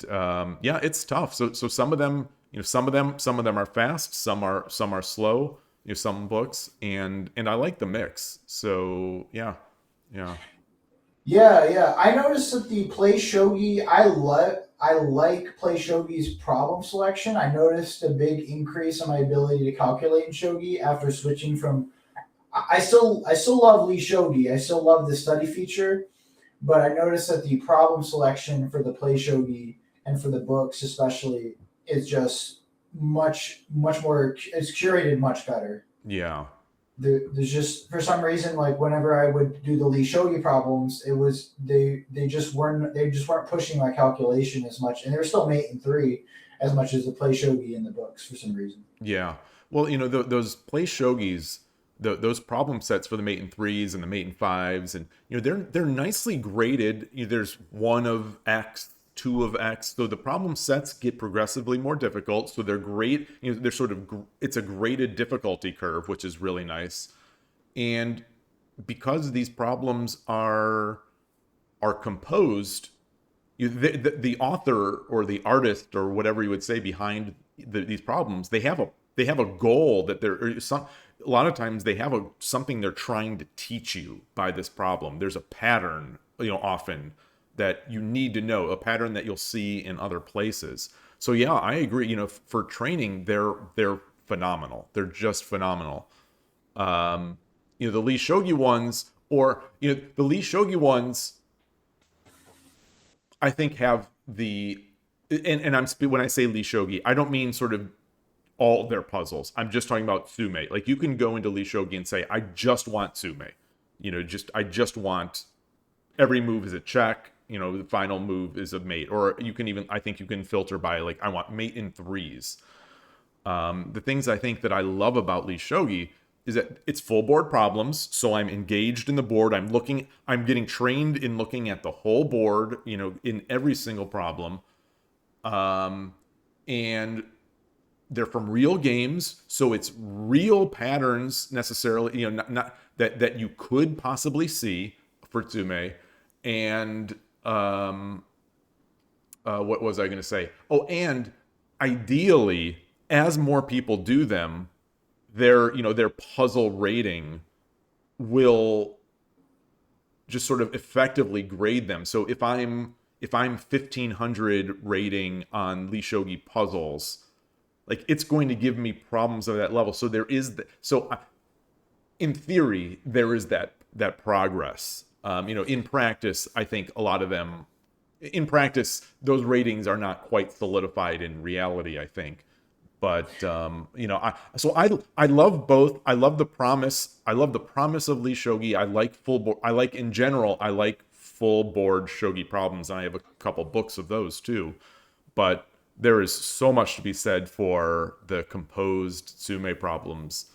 yeah, it's tough. So some of them are fast, some are slow. Some books, and I like the mix. So yeah, yeah, yeah. I noticed that the play shogi. I like play shogi's problem selection. I noticed a big increase in my ability to calculate in shogi after switching from. I still love Lee Shogi. I still love the study feature, but I noticed that the problem selection for the play shogi and for the books especially is just much more. It's curated much better. yeah. There's just for some reason like whenever I would do the Lee Shogi problems, it was they just weren't pushing my calculation as much, and they were still mate in three as much as the play shogi in the books for some reason. Yeah. Well, those play shogis, those problem sets for the mate in 3s and the mate in 5s, and they're nicely graded. There's one of X, two of X. So the problem sets get progressively more difficult. So they're great. They're sort of it's a graded difficulty curve, which is really nice. And because these problems are composed, the author or the artist or whatever you would say behind these problems, they have they have a goal that they're or some a lot of times they have something they're trying to teach you by this problem. There's a pattern, often that you need to know, a pattern that you'll see in other places. So yeah, I agree. For training, they're phenomenal. They're just phenomenal. The Lee Shogi ones, or the Lee Shogi ones, I think have and when I say Lee Shogi, I don't mean sort of all their puzzles. I'm just talking about Sume. Like you can go into Lee Shogi and say, I just want Sume. I just want every move is a check. The final move is a mate. Or you can even, I think you can filter by like, I want mate in threes. The things I think that I love about Lee Shogi is that it's full board problems. So I'm engaged in the board. I'm getting trained in looking at the whole board, in every single problem. And they're from real games. So it's real patterns necessarily, not that you could possibly see for Tsume. And what was I going to say? Oh, and ideally, as more people do them, their puzzle rating will just sort of effectively grade them. So if I'm 1500 rating on Lee Shogi puzzles, like it's going to give me problems of that level. So there is in theory there is that progress. In practice, I think a lot of them, in practice, those ratings are not quite solidified in reality, I think. But I love both. I love the promise. I love the promise of Lee Shogi. I like full board. I like in general. I like full board shogi problems. And I have a couple books of those too. But there is so much to be said for the composed Tsume problems,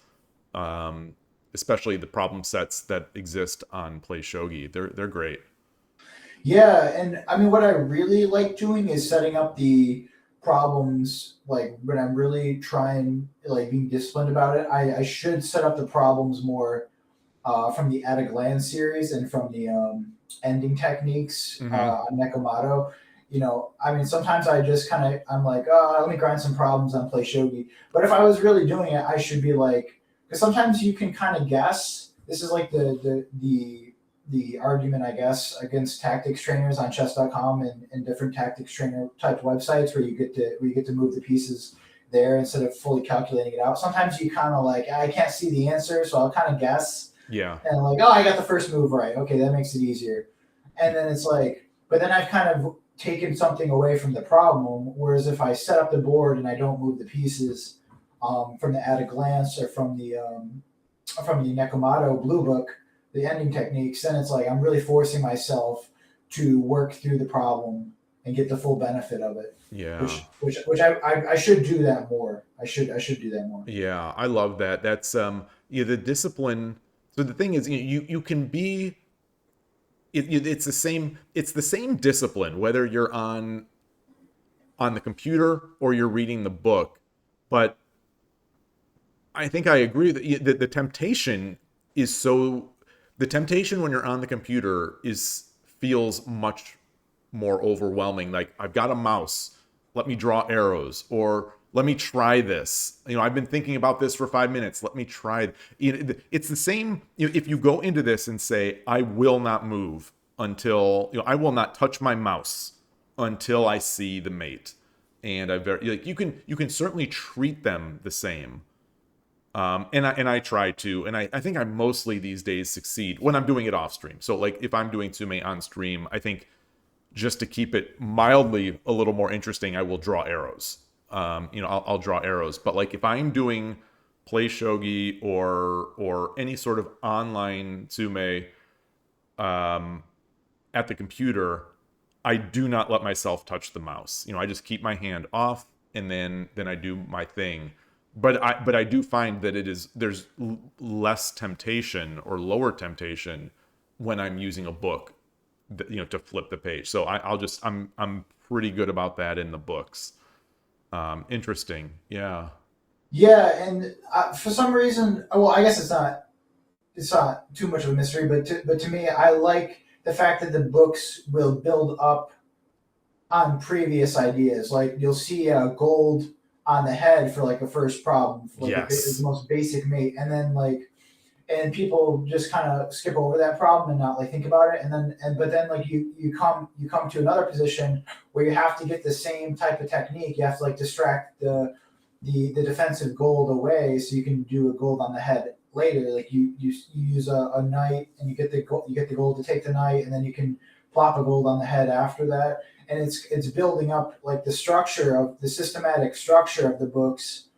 especially the problem sets that exist on Play Shogi. They're great. Yeah, and I mean, what I really like doing is setting up the problems. Like when I'm really trying, like being disciplined about it, I should set up the problems more from the At a Glance series and from the ending techniques Mm-hmm. on Nekomato. I mean, sometimes I just I'm like, oh, let me grind some problems on Play Shogi. But if I was really doing it, I should be like, because sometimes you can kind of guess. This is like the argument, I guess, against tactics trainers on chess.com and different tactics trainer type websites where you get to move the pieces there instead of fully calculating it out. Sometimes you kind of like, I can't see the answer, so I'll kind of guess Yeah. and like, oh, I got the first move right. Okay, that makes it easier. And then it's like, but then I've kind of taken something away from the problem. Whereas if I set up the board and I don't move the pieces from the At a Glance or from the Nekomato Blue Book, the ending techniques, then it's like I'm really forcing myself to work through the problem and get the full benefit of it. Yeah. Which I should do that more. I should do that more. Yeah, I love that. That's the discipline. So the thing is, you can be it's the same discipline whether you're on the computer or you're reading the book. But I think I agree that the temptation is so the temptation when you're on the computer is feels much more overwhelming. Like I've got a mouse, let me draw arrows, or let me try this. I've been thinking about this for 5 minutes. Let me try. It's the same. If you go into this and say, I will not move until I will not touch my mouse until I see the mate, and you can certainly treat them the same. And I try to, and I think I mostly these days succeed when I'm doing it off stream. So like if I'm doing Tsume on stream, I think just to keep it mildly a little more interesting, I will draw arrows. I'll draw arrows. But like if I'm doing Play Shogi or any sort of online Tsume at the computer, I do not let myself touch the mouse. I just keep my hand off and then I do my thing. But I do find that there's less temptation or lower temptation when I'm using a book, to flip the page. So I'm pretty good about that in the books. Interesting, yeah. Yeah, and for some reason, well, I guess it's not too much of a mystery, but to me, I like the fact that the books will build up on previous ideas. Like you'll see gold on the head for like a first problem, for like the Yes. most basic mate, and then like and people just kind of skip over that problem and not like think about it, and then but then like you come to another position where you have to get the same type of technique. You have to like distract the defensive gold away so you can do a gold on the head later. Like you use a knight and you get the gold to take the knight, and then you can plop a gold on the head after that. And it's building up like the systematic structure of the books,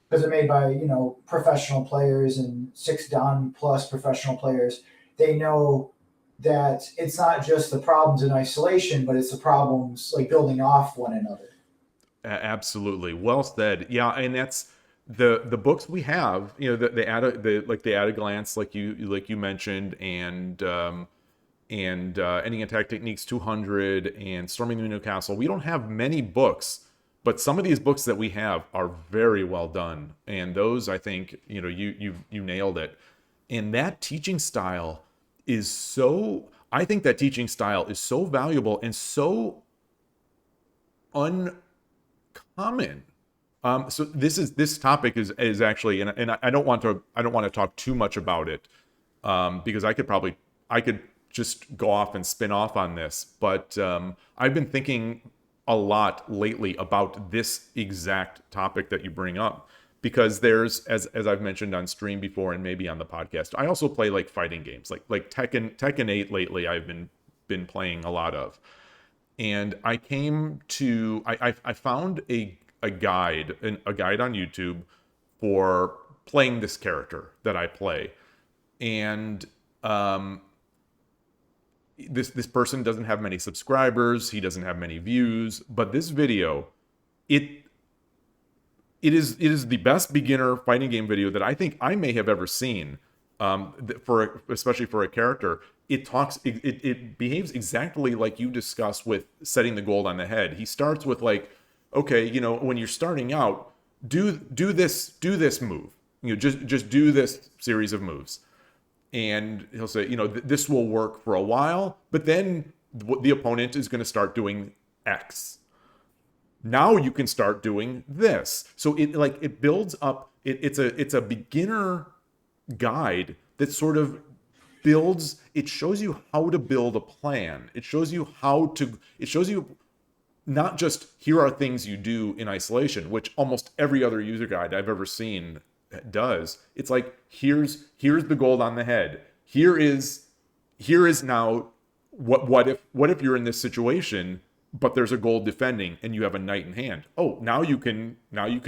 because they're made by professional players and 6 Dan plus professional players. They know that it's not just the problems in isolation, but it's the problems like building off one another. Absolutely. Well said. Yeah, and that's the books we have, the at a glance, like you mentioned, and Ending Attack Techniques 200 and Storming the New Castle. We don't have many books, but some of these books that we have are very well done. And those, I think, you nailed it. And that teaching style is so I think that teaching style is so valuable and so uncommon. So this topic is actually, and I don't want to talk too much about it, because I could just go off and spin off on this, but I've been thinking a lot lately about this exact topic that you bring up, because there's, as I've mentioned on stream before and maybe on the podcast, I also play like fighting games, like Tekken 8 lately. I've been playing a lot of, and I found a guide on YouTube for playing this character that I play, and this person doesn't have many subscribers, he doesn't have many views, but this video, it is the best beginner fighting game video that I think I may have ever seen. Especially for a character, it behaves exactly like you discussed with setting the gold on the head. He starts with like, okay, when you're starting out, do this move, just do this series of moves, and he'll say, this will work for a while, but then the opponent is going to start doing X. Now you can start doing this. So it builds up. It's a beginner guide that sort of builds. It shows you how to build a plan. It shows you not just here are things you do in isolation, which almost every other user guide I've ever seen does. It's like, here's the gold on the head. Here is now what if you're in this situation, but there's a gold defending and you have a knight in hand. Oh, now you can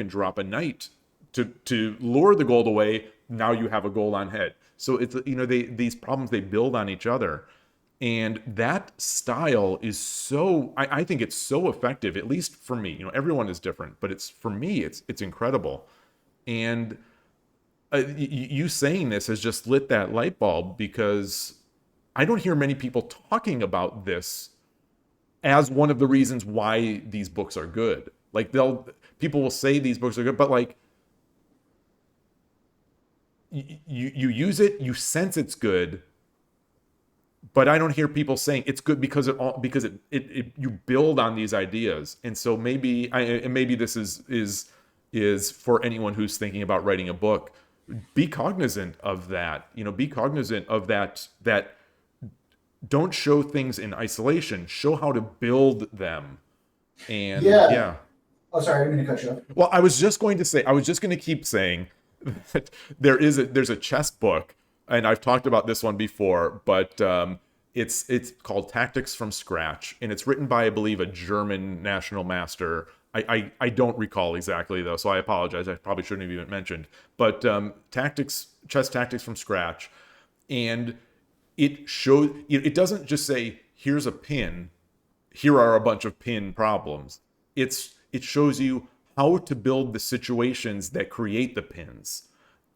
drop a knight to lure the gold away. Now you have a gold on head. So it's, these problems, they build on each other. And that style is so, I think it's so effective, at least for me. Everyone is different, but for me, it's incredible. And you saying this has just lit that light bulb, because I don't hear many people talking about this as one of the reasons why these books are good. Like people will say these books are good, but like you use it, you sense it's good, but I don't hear people saying it's good because you build on these ideas. And so maybe this is for anyone who's thinking about writing a book. Be cognizant of that. Be cognizant of that don't show things in isolation. Show how to build them. And yeah. Oh, sorry, I didn't mean to cut you off. Well, I was just going to keep saying that there's a chess book, and I've talked about this one before, but it's called Tactics from Scratch, and it's written by, I believe, a German national master. I don't recall exactly, though, so I apologize. I probably shouldn't have even mentioned. But chess tactics from scratch, and it doesn't just say, here's a pin, here are a bunch of pin problems. It shows you how to build the situations that create the pins.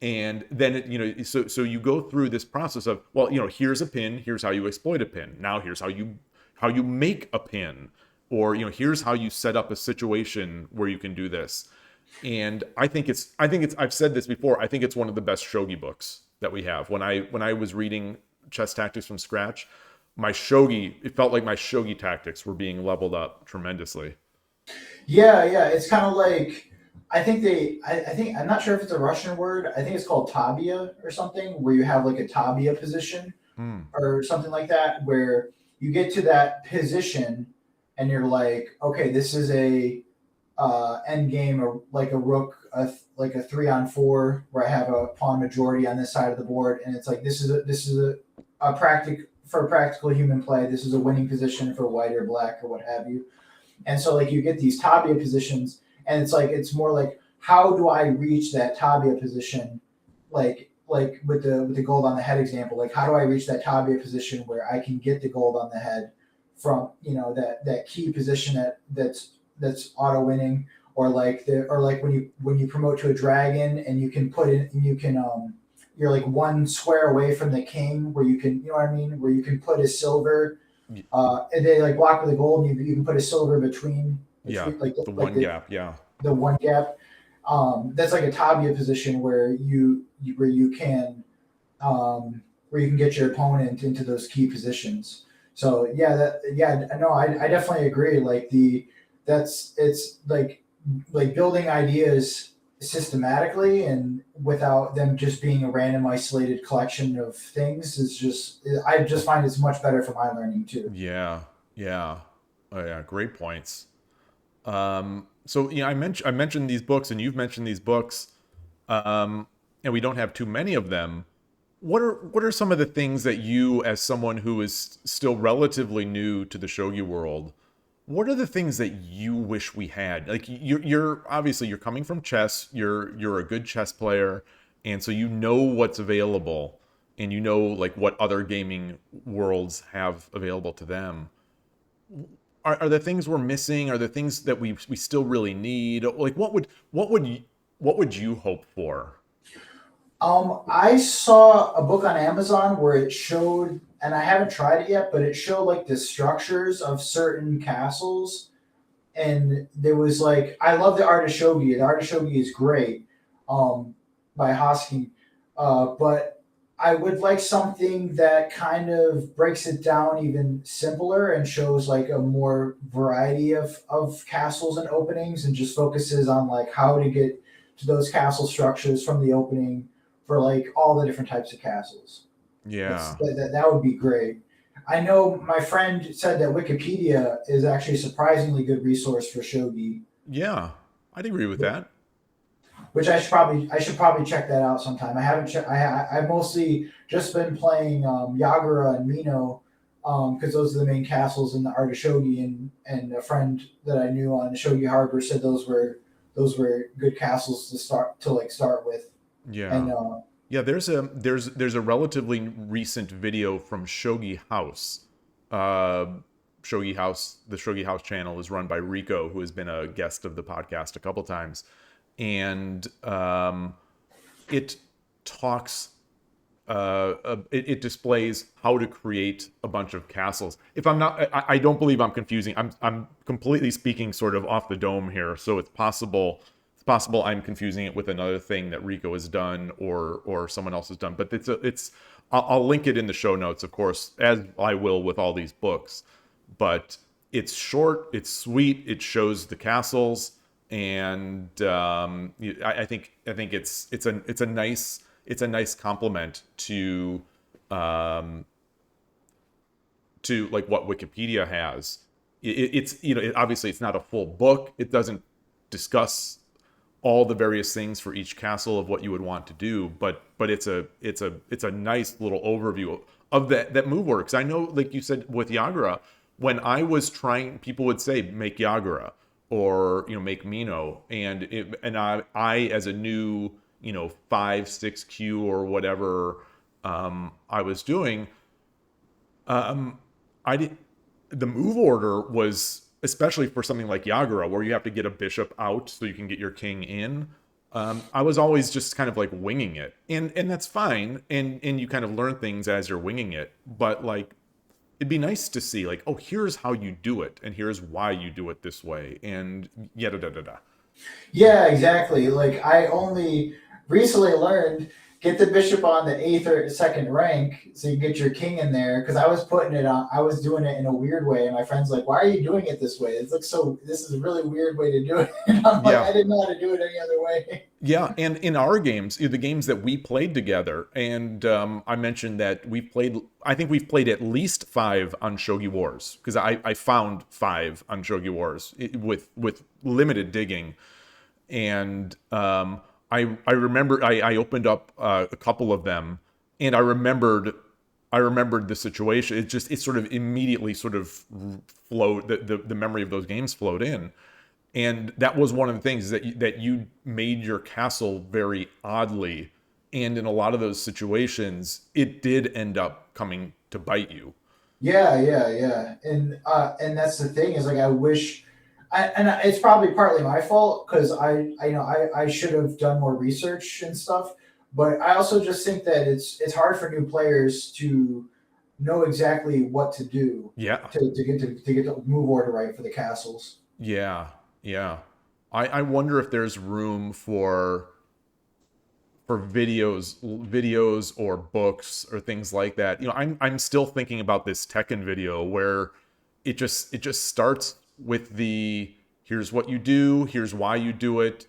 And then so you go through this process of, well, here's a pin, here's how you exploit a pin. Now here's how you make a pin, or here's how you set up a situation where you can do this. And I think it's I've said this before, I think it's one of the best shogi books that we have. When I was reading Chess Tactics from Scratch, it felt like my shogi tactics were being leveled up tremendously. Yeah, it's kind of like I think I'm not sure if it's a Russian word. I think it's called tabia or something, where you have like a tabia position Hmm. or something like that, where you get to that position and you're like, okay, this is a end game, or like a rook, like a 3-on-4, where I have a pawn majority on this side of the board, and it's like this is a practical human play. This is a winning position for white or black or what have you. And so like you get these tabia positions, and it's like it's more like how do I reach that tabia position, like with the gold on the head example, like how do I reach that tabia position where I can get the gold on the head from that key position that's auto winning, or like when you promote to a dragon and you can put in and you can you're like one square away from the king, where you can, you know what I mean, where you can put a silver, Y- and they like block with the gold, and you can put a silver Yeah, between the like one gap. Yeah. the one gap. That's like a tabia position where where you can where you can get your opponent into those key positions. So yeah, no, I definitely agree. Like it's like building ideas systematically and without them just being a random isolated collection of things is just, I just find it's much better for my learning too. Yeah. Yeah. Oh yeah. Great points. So yeah, I mentioned these books, and you've mentioned these books, um, and we don't have too many of them. What are some of the things that you, as someone who is still relatively new to the shogi world, what are the things that you wish we had? Like you're obviously you're coming from chess. You're a good chess player, and so you know what's available, and you know like what other gaming worlds have available to them. Are there things we're missing? Are there things that we still really need? Like what would you hope for? I saw a book on Amazon where it showed, and I haven't tried it yet, but it showed like the structures of certain castles, and there was like, I love the art of shogi. The art of shogi is great, um, by Hosking, but I would like something that kind of breaks it down even simpler and shows like a more variety of castles and openings, and just focuses on like how to get to those castle structures from the opening for like all the different types of castles. Yeah. That would be great. I know my friend said that Wikipedia is actually a surprisingly good resource for shogi, Yeah. I'd agree with that. which I should probably check that out sometime. I haven't checked. I've mostly just been playing Yagura and Mino, because those are the main castles in the art of shogi, and a friend that I knew on the Shogi Harbor said those were good castles to start with, and Yeah. Yeah, there's a relatively recent video from Shogi House. Uh the Shogi House channel is run by Rico, who has been a guest of the podcast a couple times. And it talks it displays how to create a bunch of castles. If I'm not, I don't believe I'm confusing. I'm completely speaking sort of off the dome here, so it's possible I'm confusing it with another thing that Rico has done or someone else has done. But it's I'll link it in the show notes, of course, as I will with all these books. But it's short, it's sweet, it shows the castles, and I think it's a nice compliment um, to like what Wikipedia has. It's obviously it's not a full book. It doesn't discuss all the various things for each castle of what you would want to do, but it's a nice little overview of that move order. Because I know, like you said with Yagura, when I was trying, people would say make Yagura or make Mino, and I as a new 5-6Q or whatever I was doing, um, I did the move order was, especially for something like Yagura, where you have to get a bishop out so you can get your king in. I was always just kind of like winging it, and that's fine, and you kind of learn things as you're winging it. But like, it'd be nice to see like, oh, here's how you do it, and here's why you do it this way, and yada da da da. yeah, exactly. Like I only recently learned get the bishop on the eighth or second rank so you get your king in there. Because I was putting it on, I was doing it in a weird way, and my friend's like, "Why are you doing it this way? It looks so. This is a really weird way to do it." And I'm like, Yeah. "I didn't know how to do it any other way." Yeah, and in our games, the games that we played together, and I mentioned that we played. I think we've played at least 5 on Shogi Wars because I found 5 on Shogi Wars with limited digging, and I remember I opened up a couple of them, and I remembered the situation. It sort of immediately sort of flowed the memory of those games flowed in. And that was one of the things that you made your castle very oddly, and in a lot of those situations, it did end up coming to bite you. Yeah, and that's the thing is like I wish, and it's probably partly my fault because I should have done more research and stuff, but I also just think that it's hard for new players to know exactly what to do Yeah, to get the move order right for the castles. yeah, yeah. I wonder if there's room for videos or books or things like that. I'm still thinking about this Tekken video where it just starts with the here's what you do, here's why you do it.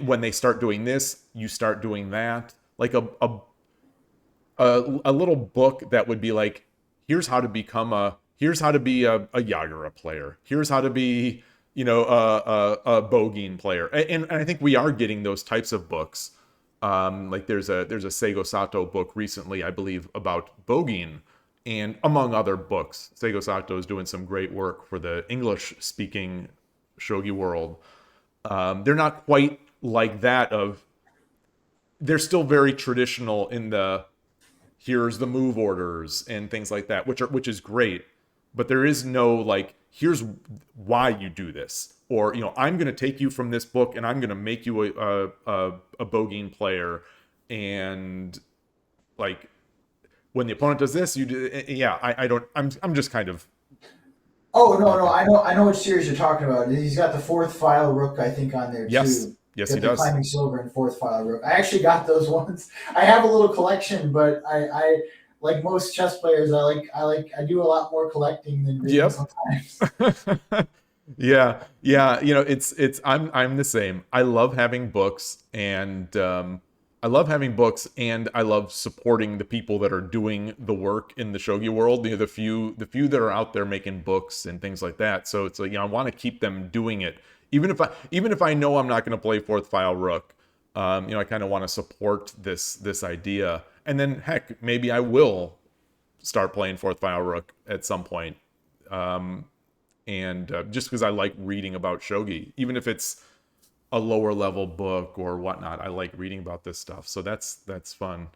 When they start doing this, you start doing that. Like a little book that would be like, here's how to be a Yagura player. Here's how to be, a Bogeen player. And I think we are getting those types of books. Like there's a Seigo Sato book recently, I believe, about Bogeen, and among other books. Seigo Sato is doing some great work for the English speaking shogi world. They're not quite like that of they're still very traditional in the here's the move orders and things like that, which is great, but there is no like here's why you do this, or I'm going to take you from this book and I'm going to make you a Bogeen player, and like when the opponent does this, you do. Yeah, I don't. I'm just kind of Oh no, talking. I know which series you're talking about. He's got the fourth file rook, I think, on there Yes, too. yes, he Got the does. climbing silver and fourth file rook. I actually got those ones. I have a little collection, but I like most chess players, I do a lot more collecting than reading Yep. sometimes. Yeah, yeah, it's I'm the same. I love having books, and I love supporting the people that are doing the work in the shogi world. The few that are out there making books and things like that. So it's like, I want to keep them doing it, even if I know I'm not going to play fourth file rook. I kind of want to support this idea, and then heck, maybe I will start playing fourth file rook at some point. Um, and just because I like reading about shogi, even if it's a lower level book or whatnot, I like reading about this stuff. So that's fun.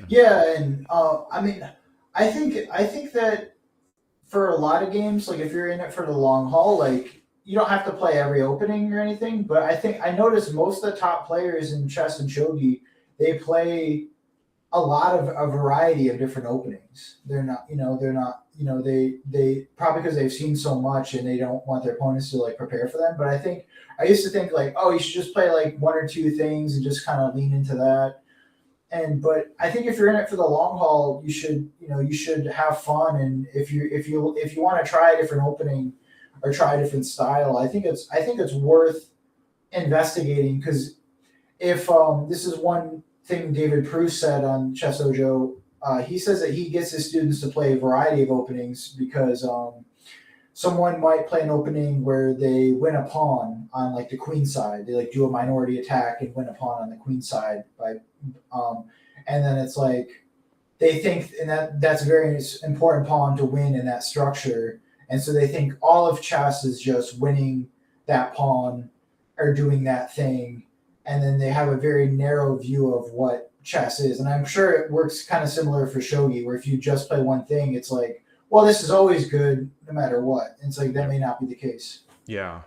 Yeah, and I mean, I think that for a lot of games, like if you're in it for the long haul, like you don't have to play every opening or anything. But I think I noticed most of the top players in chess and shogi, they play a lot of a variety of different openings. They're not, they probably because they've seen so much and they don't want their opponents to like prepare for them. But I think I used to think like, oh, you should just play like one or two things and just kind of lean into that. And but I think if you're in it for the long haul, you should have fun. And if you want to try a different opening or try a different style, I think it's worth investigating because if this is one thing David Proust said on Chess Dojo, he says that he gets his students to play a variety of openings because someone might play an opening where they win a pawn on like the queen side. They like do a minority attack and win a pawn on the queen side by, um, and then it's like they think, and that's a very important pawn to win in that structure, and so they think all of chess is just winning that pawn or doing that thing, and then they have a very narrow view of what chess is. And I'm sure it works kind of similar for shogi, where if you just play one thing, it's like, well, this is always good no matter what. And it's like that Yep. may not be the case. Yeah.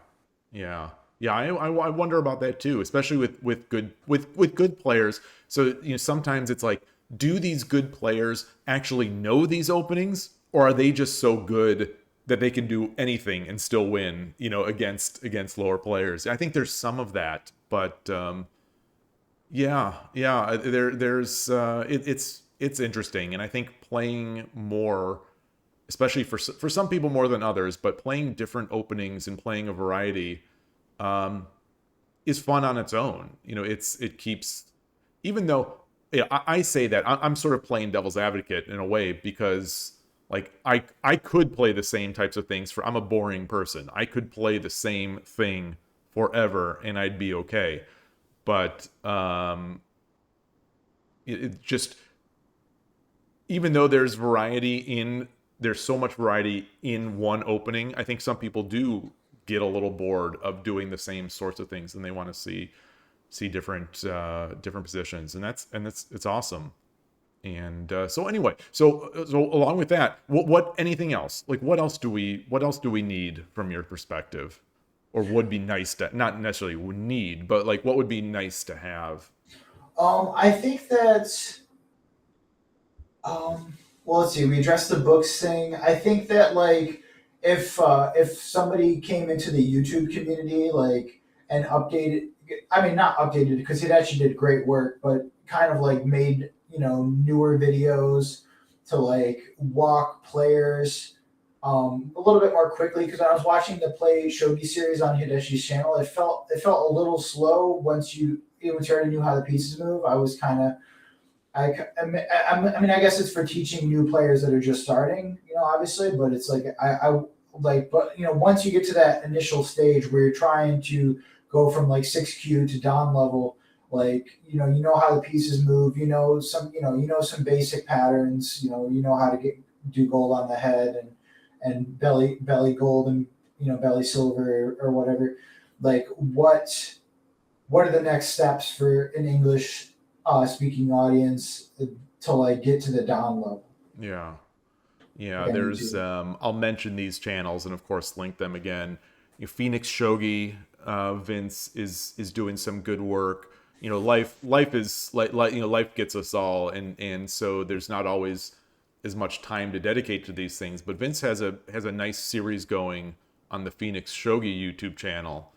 Yeah. Yeah. I wonder about that too, especially with good players. So sometimes it's like, do these good players actually know these openings, or are they just so good that they can do anything and still win? Against lower players. I think there's some of that, but Yeah. It's interesting, and I think playing more, especially for some people more than others, but playing different openings and playing a variety, um, is fun on its own. It keeps, even though, yeah, I say that I'm sort of playing devil's advocate in a way, because like I could play the same types of things for, I'm a boring person. I could play the same thing forever and I'd be okay. But it just, even though there's so much variety in one opening, I think some people do get a little bored of doing the same sorts of things, and they want to see different positions, and that's it's awesome. And so anyway, so along with that, what anything else, like what else do we need from your perspective, or would be nice to, not necessarily would need, but like what would be nice to have? I think that well, let's see. We addressed the books thing. I think that like if somebody came into the YouTube community like and updated, I mean not updated because it actually did great work, but kind of like made newer videos to like walk players a little bit more quickly. Because I was watching the Play Shogi series on Hideshi's channel, it felt a little slow once you already knew how the pieces move. I was kind of I mean, I guess it's for teaching new players that are just starting, obviously, but it's like, but, once you get to that initial stage where you're trying to go from like 6Q to Don level, like, you know how the pieces move, some basic patterns, you know how to do gold on the head and belly gold and, belly silver or whatever. Like, what are the next steps for an English speaking audience to like get to the down level Yeah. Yeah, like on there's YouTube? I'll mention these channels and of course link them again. Phoenix Shogi, Vince is doing some good work. Life is like life gets us all, and so there's not always as much time to dedicate to these things. But Vince has a nice series going on the Phoenix Shogi YouTube channel,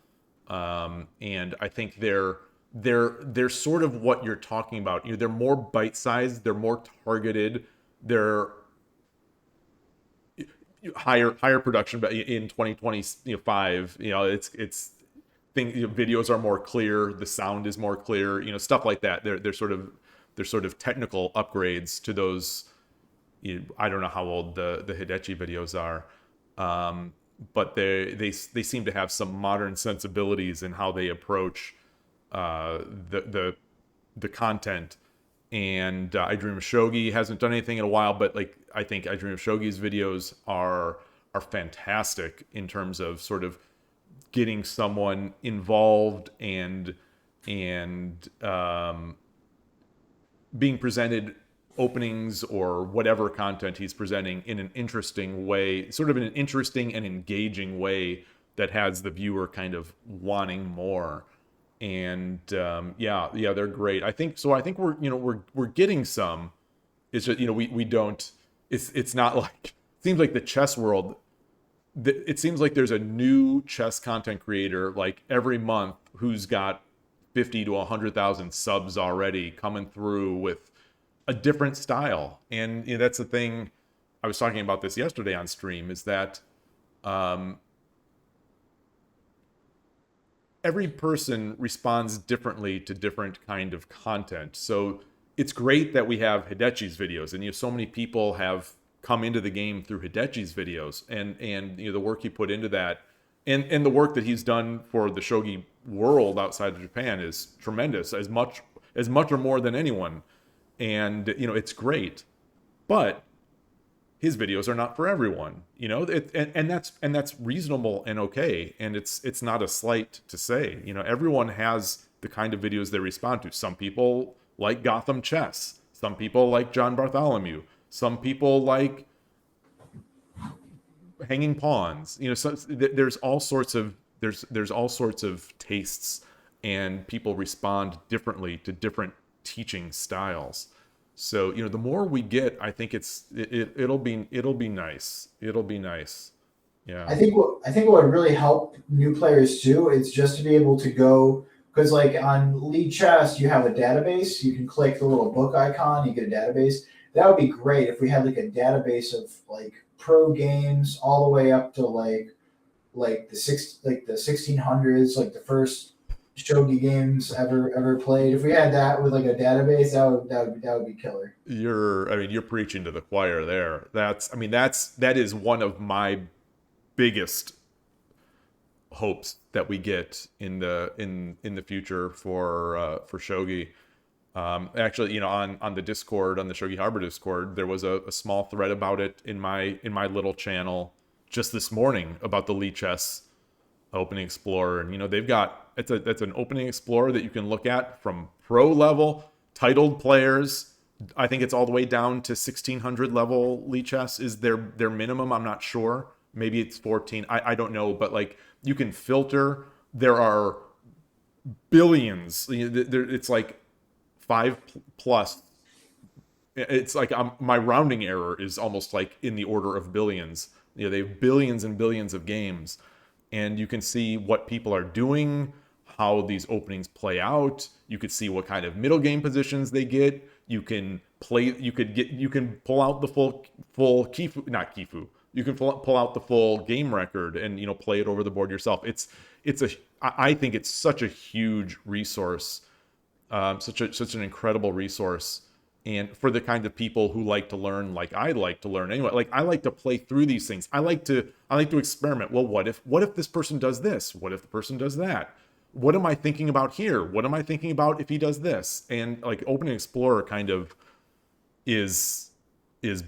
and I think they're sort of what you're talking about. They're more bite sized, they're more targeted, they're higher production, but in 2025, it's videos are more clear, the sound is more clear, stuff like that. They're sort of technical upgrades to those. I don't know how old the Hidechi videos are, but they seem to have some modern sensibilities in how they approach uh, the content. And I Dream of Shogi hasn't done anything in a while, but like I think I Dream of Shogi's videos are fantastic in terms of sort of getting someone involved and being presented openings or whatever content he's presenting in an interesting way, sort of in an interesting and engaging way that has the viewer kind of wanting more. And yeah, they're great. I think so. I think we're getting some. It's just we don't. It's not like, it seems like the chess world. It seems like there's a new chess content creator like every month who's got 50 to 100,000 subs already coming through with a different style. And that's the thing. I was talking about this yesterday on stream. Is that um, every person responds differently to different kind of content. So it's great that we have Hidechi's videos, and so many people have come into the game through Hidechi's videos, and the work he put into that, and the work that he's done for the shogi world outside of Japan is tremendous, as much or more than anyone. And it's great, but his videos are not for everyone, and that's reasonable and okay, and it's not a slight to say, everyone has the kind of videos they respond to. Some people like Gotham Chess, some people like John Bartholomew, some people like hanging pawns, so there's all sorts of tastes, and people respond differently to different teaching styles. So the more we get, I think it'll be nice. It'll be nice. Yeah. I think what would really help new players too is just to be able to Because like on Lead Chess, you have a database. You can click the little book icon. You get a database. That would be great if we had like a database of like pro games all the way up to like the 1600s, like the first shogi games ever played. If we had that with like a database, that would be killer. You're preaching to the choir there. That is one of my biggest hopes that we get in the future for shogi. Actually, on the Discord, on the Shogi Harbor Discord, there was a small thread about it in my little channel just this morning about the Lichess Opening Explorer, and they've got it's an Opening Explorer that you can look at from pro level titled players. I think it's all the way down to 1600 level Lichess is their minimum. I'm not sure. Maybe it's 14. I don't know, but like you can filter. There are billions. It's like 5 plus. It's like my rounding error is almost like in the order of billions. They have billions and billions of games, and you can see what people are doing, how these openings play out. You could see what kind of middle game positions they get. You can pull out the full Kifu, not Kifu. You can pull out the full game record and play it over the board yourself. I think it's such a huge resource, such an incredible resource, and for the kind of people who like to learn, like I like to learn anyway. Like I like to play through these things. I like to experiment. Well, what if this person does this? What if the person does that? What am I thinking about here? What am I thinking about if he does this? And like Open Explorer kind of is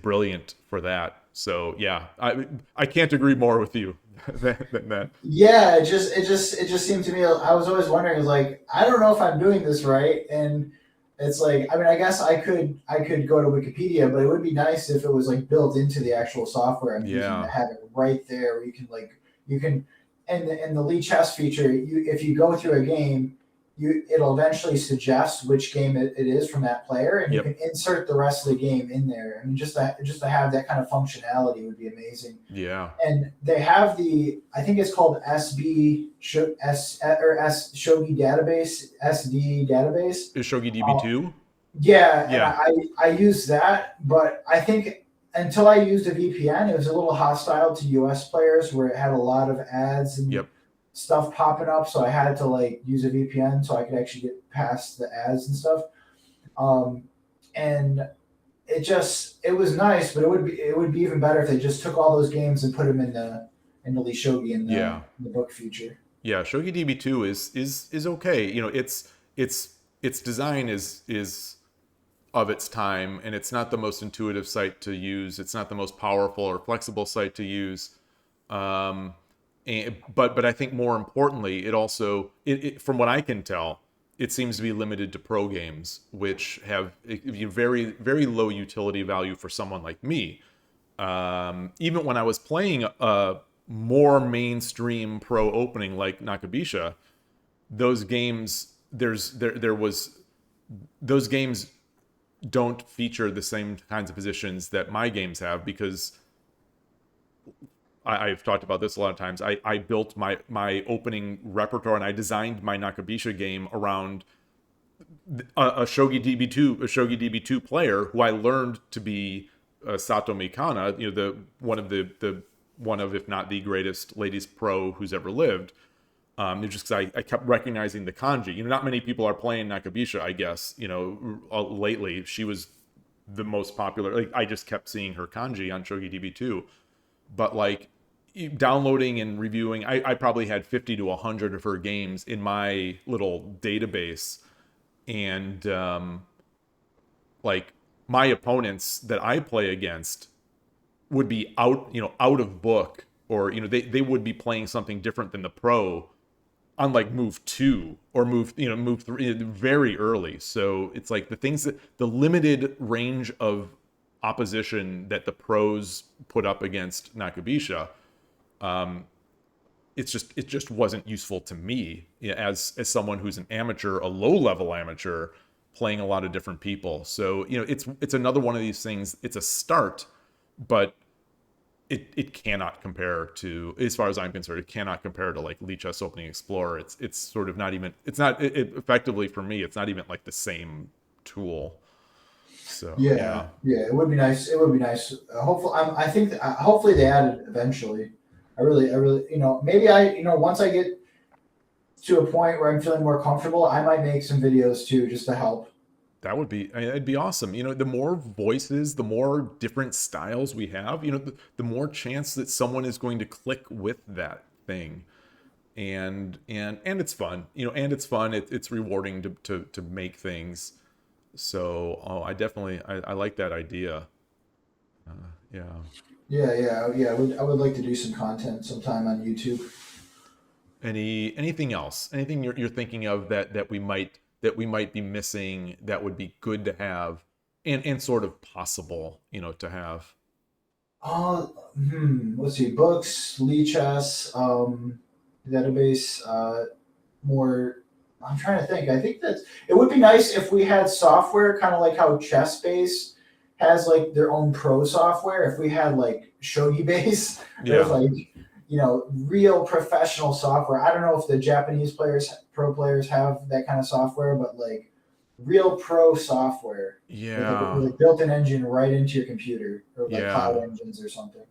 brilliant for that. So yeah, I can't agree more with you than that. Yeah, it just seemed to me. I was always wondering, like, I don't know if I'm doing this right, and it's like, I mean, I guess I could go to Wikipedia, but it would be nice if it was like built into the actual software I'm using to Yeah. have it right there, where you can, and the lead chess feature, if you go through a game, it'll eventually suggest which game it is from that player, and you Yep. can insert the rest of the game in there. I mean, just to have that kind of functionality would be amazing. Yeah. And they have I think it's called S Shogi database, SD database. Is Shogi Uh, DB2? yeah, and Yeah. I use that, but I think until I used a VPN, it was a little hostile to US players where it had a lot of ads and Yep. stuff popping up. So I had to like use a VPN so I could actually get past the ads and stuff. Um, and it was nice, but it would be even better if they just took all those games and put them in the Lee Shogi Yeah. in the book feature. Yeah. Shogi DB2 is okay. Its design is of its time, and it's not the most intuitive site to use. It's not the most powerful or flexible site to use. But I think more importantly, it also from what I can tell, it seems to be limited to pro games, which have very very low utility value for someone like me. Even when I was playing a more mainstream pro opening like Nakabisha, those games there was those games don't feature the same kinds of positions that my games have because I've talked about this a lot of times. I built my opening repertoire and I designed my Nakabisha game around a Shogi DB2 player who I learned to be Sato Mikana, the one of if not the greatest ladies pro who's ever lived. Just because I kept recognizing the kanji. Not many people are playing Nakabisha, I guess. Lately she was the most popular. Like I just kept seeing her kanji on Shogi DB2, but like downloading and reviewing, I probably had 50 to 100 of her games in my little database, and like my opponents that I play against would be out of book, or they would be playing something different than the pro on like move 2 or move 3 very early. So it's like the limited range of opposition that the pros put up against Nakabisha, it just wasn't useful to me, as someone who's an amateur, a low level amateur playing a lot of different people. So it's another one of these things. It's a start, but it cannot compare to, as far as I'm concerned, it cannot compare to like Lichess Opening Explorer. It's sort of not even, it's not it effectively for me, it's not even like the same tool. So Yeah, yeah, yeah, it would be nice. It would be nice. Hopefully, I think hopefully they add it eventually. I really, maybe once I get to a point where I'm feeling more comfortable, I might make some videos too, just to help. that would be, I mean, it'd be awesome. The more voices, the more different styles we have, the more chance that someone is going to click with that thing. And it's fun, and it's fun. It's rewarding to make things. So, oh, I like that idea. Yeah. Yeah. I would like to do some content sometime on YouTube. Anything else? Anything you're thinking of that we might be missing that would be good to have, and sort of possible, to have. Let's see, books, Lichess, database, more. I'm trying to think. I think that it would be nice if we had software, kind of like how Chess Base has like their own pro software. If we had like Shogi Base or Yeah. like real professional software. I don't know if the Japanese pro players have that kind of software, but like real pro software Yeah. with a built-in engine right into your computer, or like cloud Yeah. engines or something.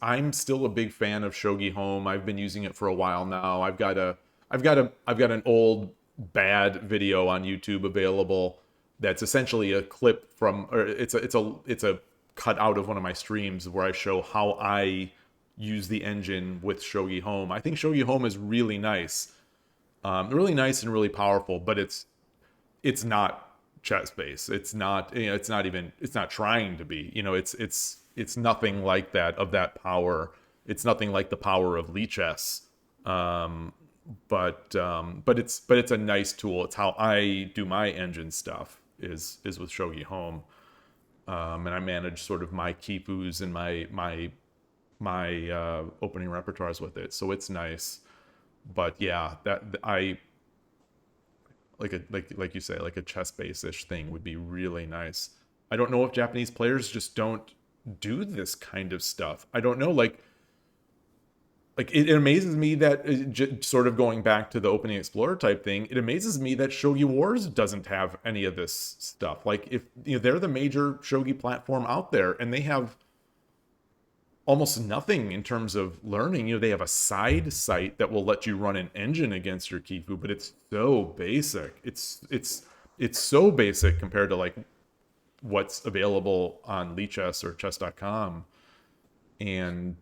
I'm still a big fan of Shogi Home. I've been using it for a while now. I've got an old bad video on YouTube available that's essentially a clip from, or it's a cut out of one of my streams where I show how I use the engine with Shogi Home. I think Shogi Home is really nice and really powerful, but it's not chess based. It's not, it's not even, it's not trying to be. It's nothing like that, of that power. It's nothing like the power of Lichess. Um, but it's a nice tool. It's how I do my engine stuff, is with Shogi Home. And I manage sort of my kifus and my opening repertoires with it. So it's nice. But yeah, that I like you say, like a chess base-ish thing would be really nice. I don't know if Japanese players just don't do this kind of stuff. I don't know, it amazes me that, sort of going back to the opening explorer type thing, it amazes me that Shogi Wars doesn't have any of this stuff. Like, if they're the major shogi platform out there, and they have almost nothing in terms of learning. They have a side site that will let you run an engine against your Kifu, but it's so basic. It's so basic compared to like what's available on Lichess or chess.com. And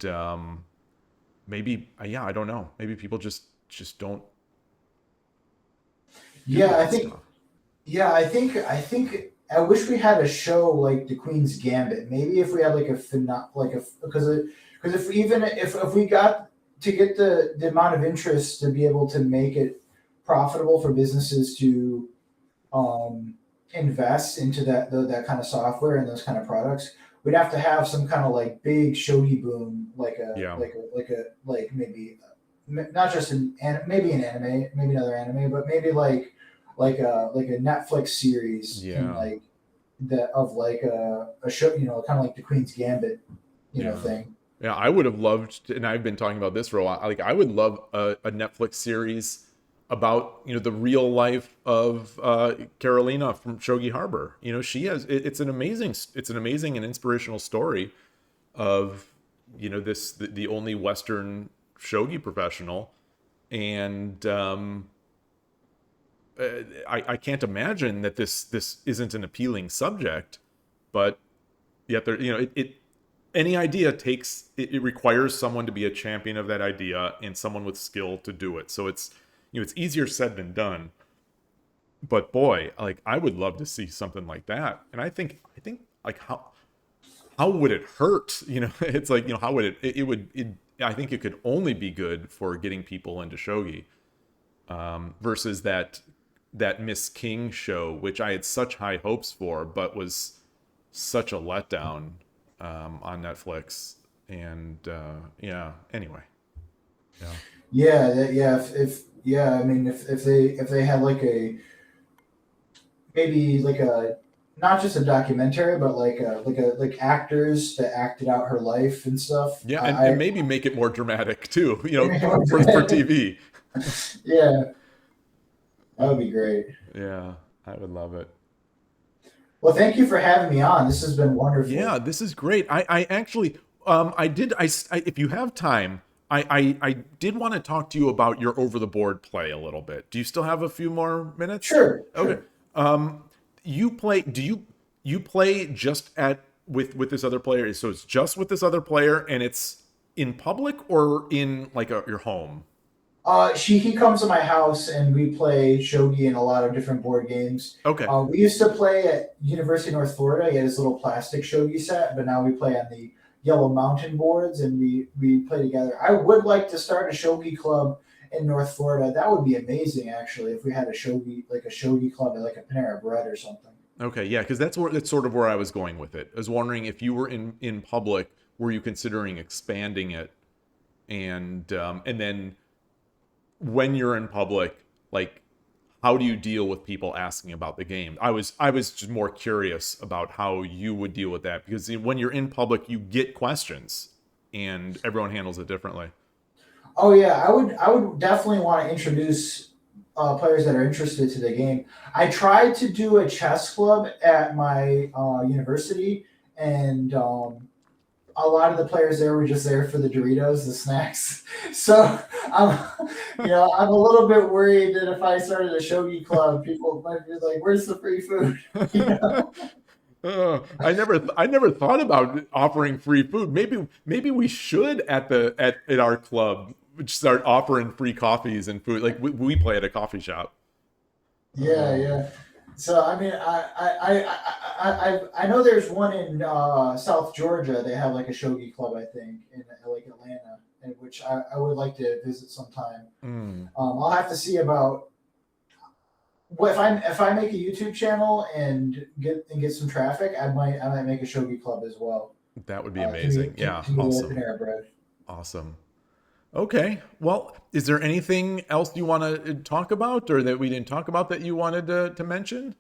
maybe, yeah, I don't know. Maybe people just don't do Yeah, I that think stuff. I think I wish we had a show like the Queen's Gambit. Maybe if we had like because if we got to get the amount of interest to be able to make it profitable for businesses to um, invest into that kind of software and those kind of products, we'd have to have some kind of like big shogi boom, Yeah. like maybe not just maybe an anime, maybe another anime, but maybe like a Netflix series in Yeah. like that of like a show, kind of like the Queen's Gambit, Yeah. thing. Yeah, I would have loved and I've been talking about this for a while. Like, I would love a Netflix series about, the real life of Carolina from Shogi Harbor. She has it's an amazing and inspirational story of, this the only Western shogi professional. And I can't imagine that this isn't an appealing subject, but yet there, any idea it requires someone to be a champion of that idea and someone with skill to do it. So it's easier said than done. But boy, like, I would love to see something like that. And I think like, how would it hurt? It's like, how would I think it could only be good for getting people into shogi, versus that Miss King show, which I had such high hopes for, but was such a letdown, on Netflix. And yeah, anyway, yeah, Yeah, if yeah, I mean if they had like a maybe like a not just a documentary, but like actors that acted out her life and stuff. Yeah, and maybe make it more dramatic too, for I TV. yeah, that would be great. Yeah, I would love it. Well, thank you for having me on. This has been Yeah, wonderful. this is great. I actually, if you have time, I did want to talk to you about your over the board play a little bit. Do you still have a few more minutes? Sure, Okay. sure. Um, you play, do you play just with this other player? So it's just with this other player and it's in public or in like your home? He comes to my house and we play shogi and a lot of different board games. Okay. We used to play at University of North Florida. He had his little plastic shogi set, but now we play on the Yellow Mountain boards and we play together. I would like to start a shogi club in North Florida. That would be amazing, actually, if we had a shogi club at like a Panera Bread or something. Okay, yeah, because that's sort of where I was going with it. I was wondering if you were in public, were you considering expanding it, and then when you're in public, like how do you deal with people asking about the game? I was just more curious about how you would deal with that because when you're in public, you get questions, and everyone handles it differently. Oh yeah, I would definitely want to introduce players that are interested to the game. I tried to do a chess club at my university, and a lot of the players there were just there for the Doritos, the snacks. So I'm a little bit worried that if I started a shogi club, people might be like, "Where's the free food?" you know? I never thought about offering free food. Maybe we should at our club start offering free coffees and food. Like we play at a coffee shop. Yeah, yeah. So I mean, I know there's one in South Georgia. They have like a shogi club, I think, in like Atlanta, in which I would like to visit sometime. Mm, I'll have to see about what if I make a YouTube channel and get some traffic. I might make a shogi club as well. that would be To me amazing. Yeah, to me at awesome, Panera Bread. awesome. Okay, well, is there anything else you want to talk about, or that we didn't talk about that you wanted to mention?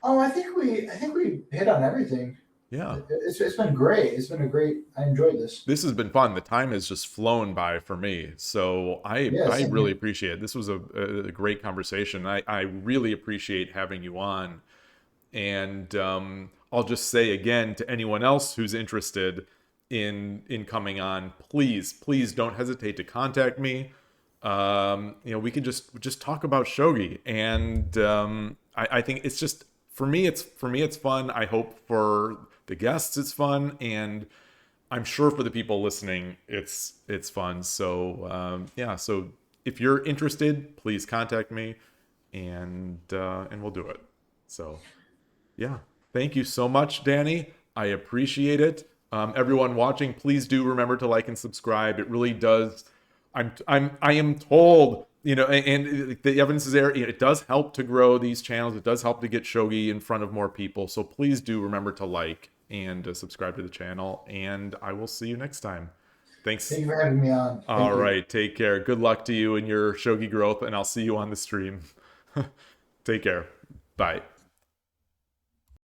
Oh, I think we hit on everything. Yeah. It's been great. It's been a great. I enjoyed this. This has been fun. The time has just flown by for me. So Yeah, I same really here. appreciate it. This was a great conversation. I really appreciate having you on. And I'll just say again to anyone else who's interested in coming on, please don't hesitate to contact me. We could just talk about shogi, and I think it's just for me it's fun. I hope for the guests it's fun, and I'm sure for the people listening it's fun. So yeah, so if you're interested, please contact me, and we'll do it. So yeah. Thank you so much, Danny. I appreciate it. Everyone watching, please do remember to like and subscribe. It really does. I am told, and the evidence is there. It does help to grow these channels. It does help to get shogi in front of more people. So please do remember to like and subscribe to the channel. And I will see you next time. Thank Thanks. you for having me on. All Thank you. right. Take care. Good luck to you in your shogi growth, and I'll see you on the stream. Take care. Bye.